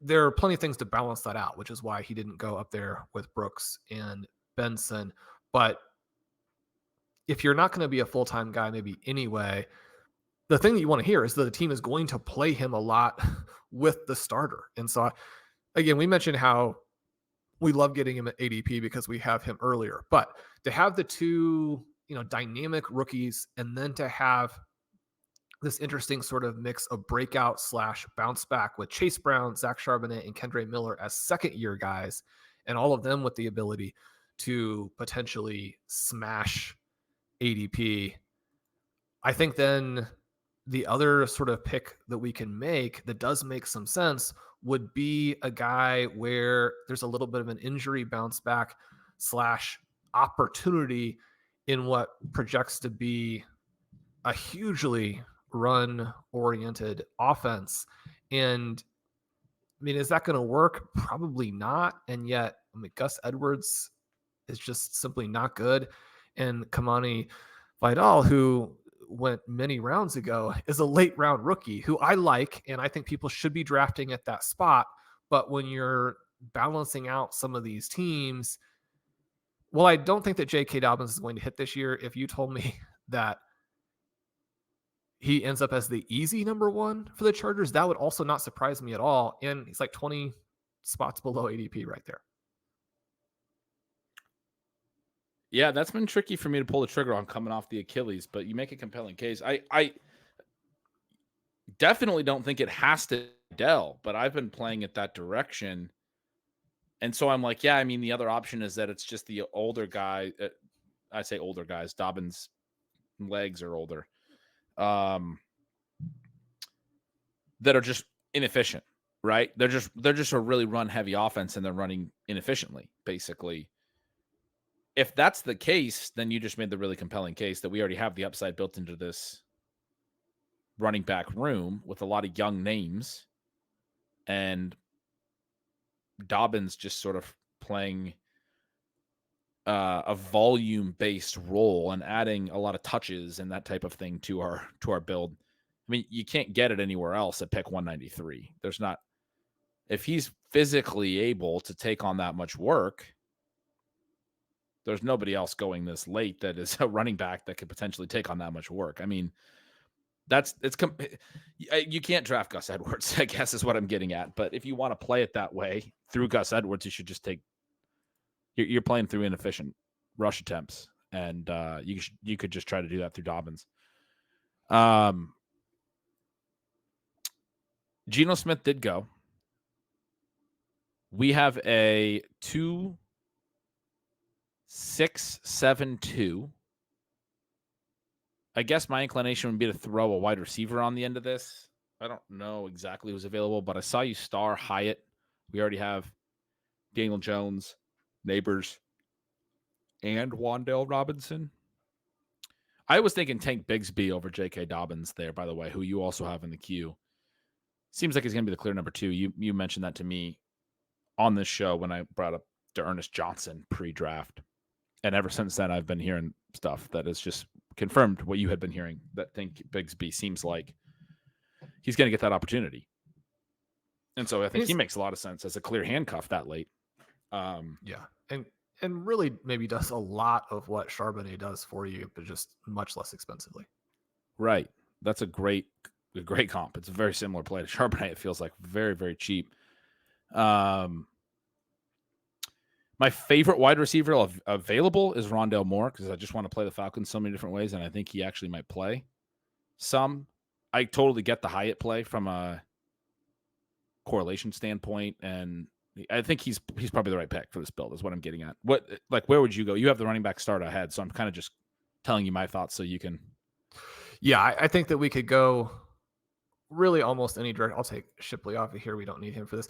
there are plenty of things to balance that out, which is why he didn't go up there with Brooks and Benson. But if you're not going to be a full-time guy, maybe anyway, the thing that you want to hear is that the team is going to play him a lot with the starter. And so, again, we mentioned how we love getting him at ADP because we have him earlier. But to have the two, dynamic rookies, and then to have this interesting sort of mix of breakout / bounce back with Chase Brown, Zach Charbonnet, and Kendre Miller as second-year guys, and all of them with the ability to potentially smash ADP. I think then the other sort of pick that we can make that does make some sense would be a guy where there's a little bit of an injury bounce back / opportunity in what projects to be a hugely run-oriented offense. And I mean, is that going to work? Probably not. And yet, I mean, Gus Edwards is just simply not good. And Kamani Vidal, who went many rounds ago, is a late round rookie who I like, and I think people should be drafting at that spot. But when you're balancing out some of these teams, well, I don't think that J.K. Dobbins is going to hit this year. If you told me that he ends up as the easy number one for the Chargers, that would also not surprise me at all. And he's like 20 spots below ADP right there. Yeah, that's been tricky for me to pull the trigger on coming off the Achilles, but you make a compelling case. I definitely don't think it has to Dell, but I've been playing it that direction. And so I'm like, yeah, I mean, the other option is that it's just the older guy. I say older guys. Dobbins' legs are older. That are just inefficient, right? They're just a really run heavy offense, and they're running inefficiently, basically. If that's the case, then you just made the really compelling case that we already have the upside built into this running back room with a lot of young names, and Dobbins just sort of playing a volume-based role and adding a lot of touches and that type of thing to our build. I mean, you can't get it anywhere else at pick 193. There's not, if he's physically able to take on that much work, there's nobody else going this late that is a running back that could potentially take on that much work. I mean, you can't draft Gus Edwards, I guess is what I'm getting at. But if you want to play it that way through Gus Edwards, you should just you're playing through inefficient rush attempts, and you could just try to do that through Dobbins. Geno Smith did go. We have a 2-6-7-2. I guess my inclination would be to throw a wide receiver on the end of this. I don't know exactly who's available, but I saw you star Hyatt. We already have Daniel Jones, Neighbors, and Wan'Dale Robinson. I was thinking Tank Bigsby over J.K. Dobbins there, by the way, who you also have in the queue. Seems like he's going to be the clear number 2. You mentioned that to me on this show when I brought up Ernest Johnson pre-draft. And ever since then, I've been hearing stuff that has just confirmed what you had been hearing, that Tank Bigsby seems like he's going to get that opportunity. And so I think he makes a lot of sense as a clear handcuff that late. Yeah. And really maybe does a lot of what Charbonnet does for you, but just much less expensively. Right. That's a great comp. It's a very similar play to Charbonnet. It feels like very, very cheap. My favorite wide receiver available is Rondale Moore, because I just want to play the Falcons so many different ways, and I think he actually might play some. I totally get the Hyatt play from a correlation standpoint, and I think he's probably the right pick for this build, is what I'm getting at. Where would you go? You have the running back start ahead, so I'm kind of just telling you my thoughts so you can. Yeah, I think that we could go really almost any direction. I'll take Shipley off of here. We don't need him for this.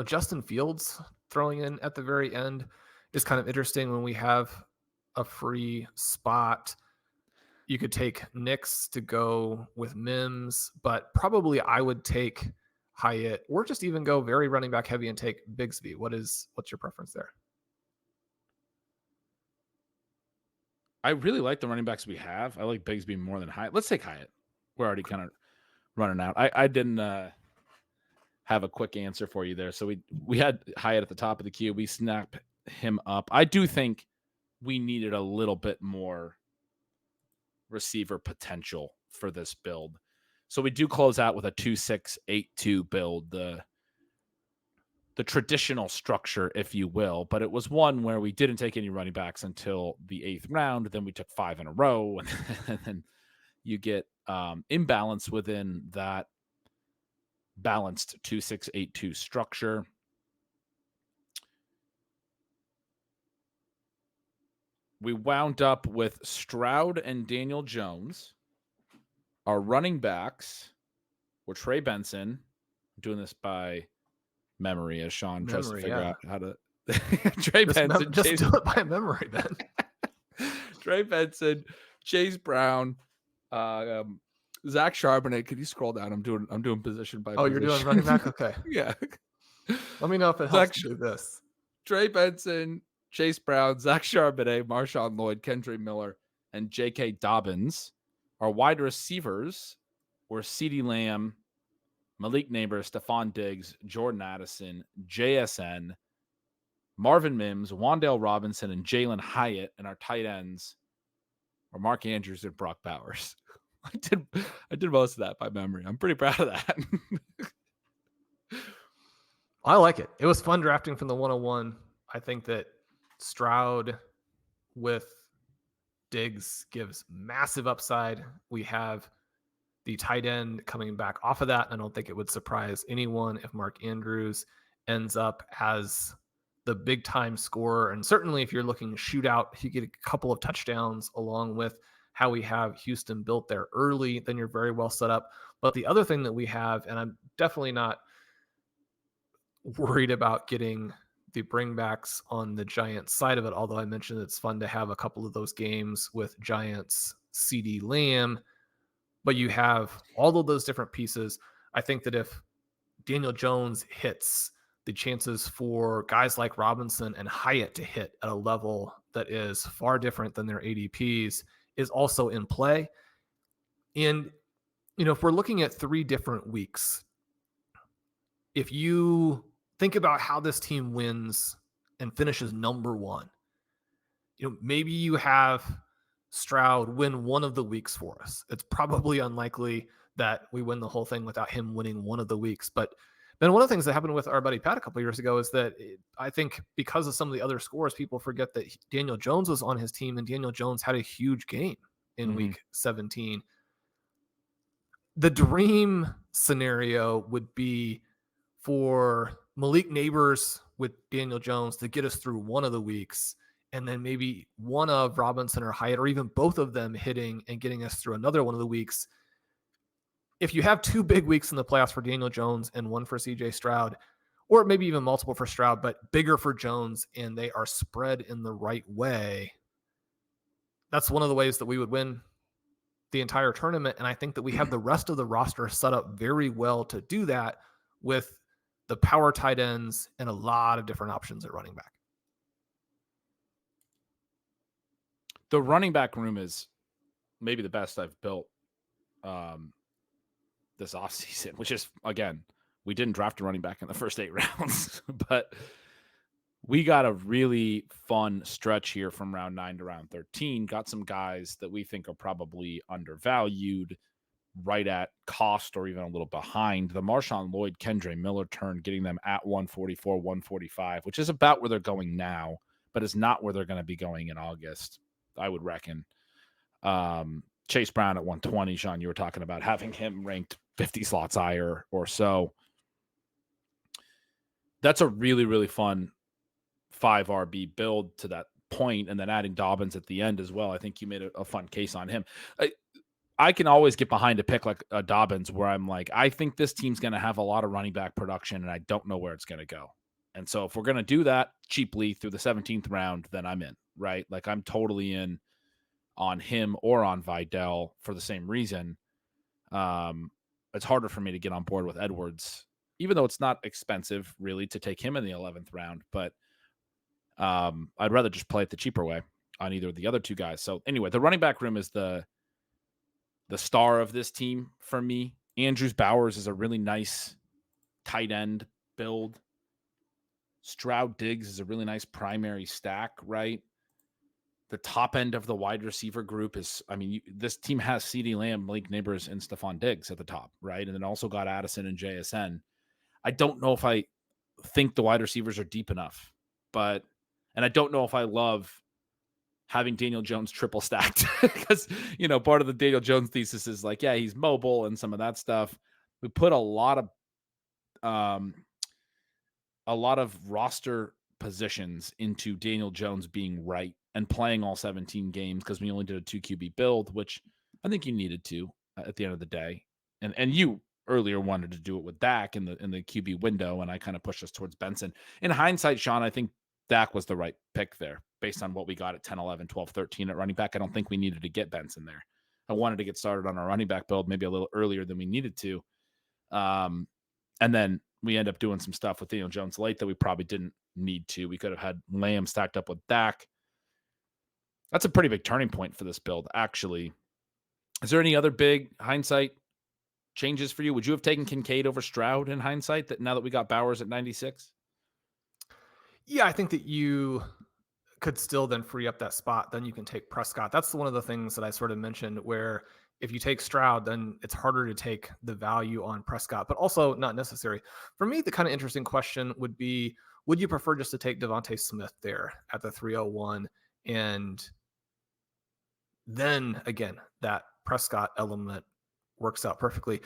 Justin Fields throwing in at the very end is kind of interesting when we have a free spot. You could take Nix to go with Mims, but probably I would take Hyatt, or just even go very running back heavy and take Bigsby. What's your preference there? I really like the running backs we have. I like Bigsby more than Hyatt. Let's take Hyatt. We're already kind of running out. I didn't have a quick answer for you there. So we had Hyatt at the top of the queue. We snap him up. I do think we needed a little bit more receiver potential for this build. So we do close out with a 2-6-8-2 build, the traditional structure, if you will, but it was one where we didn't take any running backs until the 8th round. Then we took 5 in a row, and then you get imbalance within that balanced 2-6-8-2 structure. We wound up with Stroud and Daniel Jones. Our running backs were Trey Benson. I'm doing this by memory as Shawn tries to figure out how to. Trey Benson. Just do it by memory then. Trey Benson, Chase Brown, Zach Charbonnet. Could you scroll down? I'm doing position by position. You're doing running back? Okay. Yeah. Let me know if it helps do this. Trey Benson, Chase Brown, Zach Charbonnet, Marshawn Lloyd, Kendre Miller, and J.K. Dobbins. Our wide receivers were CeeDee Lamb, Malik Neighbors, Stephon Diggs, Jordan Addison, JSN, Marvin Mims, Wan'Dale Robinson, and Jalen Hyatt. And our tight ends were Mark Andrews and Brock Bowers. I did most of that by memory. I'm pretty proud of that. I like it. It was fun drafting from the 101. I think that Stroud with Diggs gives massive upside. We have the tight end coming back off of that. I don't think it would surprise anyone if Mark Andrews ends up as the big time scorer. And certainly if you're looking shootout, if you get a couple of touchdowns along with how we have Houston built there early, then you're very well set up. But the other thing that we have, and I'm definitely not worried about getting the bringbacks on the Giants side of it, although I mentioned it's fun to have a couple of those games with Giants CeeDee Lamb, but you have all of those different pieces. I think that if Daniel Jones hits, the chances for guys like Robinson and Hyatt to hit at a level that is far different than their ADPs is also in play. And, if we're looking at 3 different weeks, if you think about how this team wins and finishes number 1, maybe you have Stroud win one of the weeks for us. It's probably unlikely that we win the whole thing without him winning one of the weeks. But then one of the things that happened with our buddy Pat a couple of years ago is that I think because of some of the other scores, people forget that Daniel Jones was on his team and Daniel Jones had a huge game in week 17. The dream scenario would be for Malik Neighbors with Daniel Jones to get us through one of the weeks, and then maybe one of Robinson or Hyatt, or even both of them hitting and getting us through another one of the weeks. If you have 2 big weeks in the playoffs for Daniel Jones and one for CJ Stroud, or maybe even multiple for Stroud, but bigger for Jones, and they are spread in the right way, that's one of the ways that we would win the entire tournament. And I think that we have the rest of the roster set up very well to do that with the power tight ends and a lot of different options at running back. The running back room is maybe the best I've built this offseason, which is, again, we didn't draft a running back in the first 8 rounds, but we got a really fun stretch here from round 9 to round 13. Got some guys that we think are probably undervalued, right at cost, or even a little behind. The Marshawn Lloyd, Kendre Miller turn, getting them at 144, 145, which is about where they're going now, but is not where they're going to be going in August, I would reckon. Chase Brown at 120. Shawn, you were talking about having him ranked 50 slots higher or so. That's a really, really fun 5 RB build to that point, and then adding Dobbins at the end as well. I think you made a fun case on him. I can always get behind a pick like a Dobbins where I'm like, I think this team's going to have a lot of running back production, and I don't know where it's going to go. And so if we're going to do that cheaply through the 17th round, then I'm in, right? Like, I'm totally in on him or on Vidal for the same reason. It's harder for me to get on board with Edwards, even though it's not expensive really to take him in the 11th round. But I'd rather just play it the cheaper way on either of the other two guys. So anyway, the running back room is the star of this team for me. Andrews Bowers is a really nice tight end build. Stroud Diggs is a really nice primary stack, right? The top end of the wide receiver group is, this team has CeeDee Lamb, Malik Neighbors, and Stephon Diggs at the top, right? And then also got Addison and JSN. I don't know if I think the wide receivers are deep enough, and I don't know if I love having Daniel Jones triple stacked because, part of the Daniel Jones thesis is like, yeah, he's mobile and some of that stuff. We put a lot of roster positions into Daniel Jones being right and playing all 17 games because we only did a 2 QB build, which I think you needed to at the end of the day. And you earlier wanted to do it with Dak in the QB window, and I kind of pushed us towards Benson. In hindsight, Sean, I think Dak was the right pick there based on what we got at 10, 11, 12, 13 at running back. I don't think we needed to get Benson there. I wanted to get started on our running back build maybe a little earlier than we needed to. And then we end up doing some stuff with Daniel Jones late that we probably didn't need to. We could have had Lamb stacked up with Dak. That's a pretty big turning point for this build, actually. Is there any other big hindsight changes for you? Would you have taken Kincaid over Stroud in hindsight now that we got Bowers at 96? Yeah, I think that you could still then free up that spot. Then you can take Prescott. That's one of the things that I sort of mentioned where if you take Stroud, then it's harder to take the value on Prescott, but also not necessary. For me, the kind of interesting question would be, would you prefer just to take Devontae Smith there at the 301? And then again, that Prescott element works out perfectly.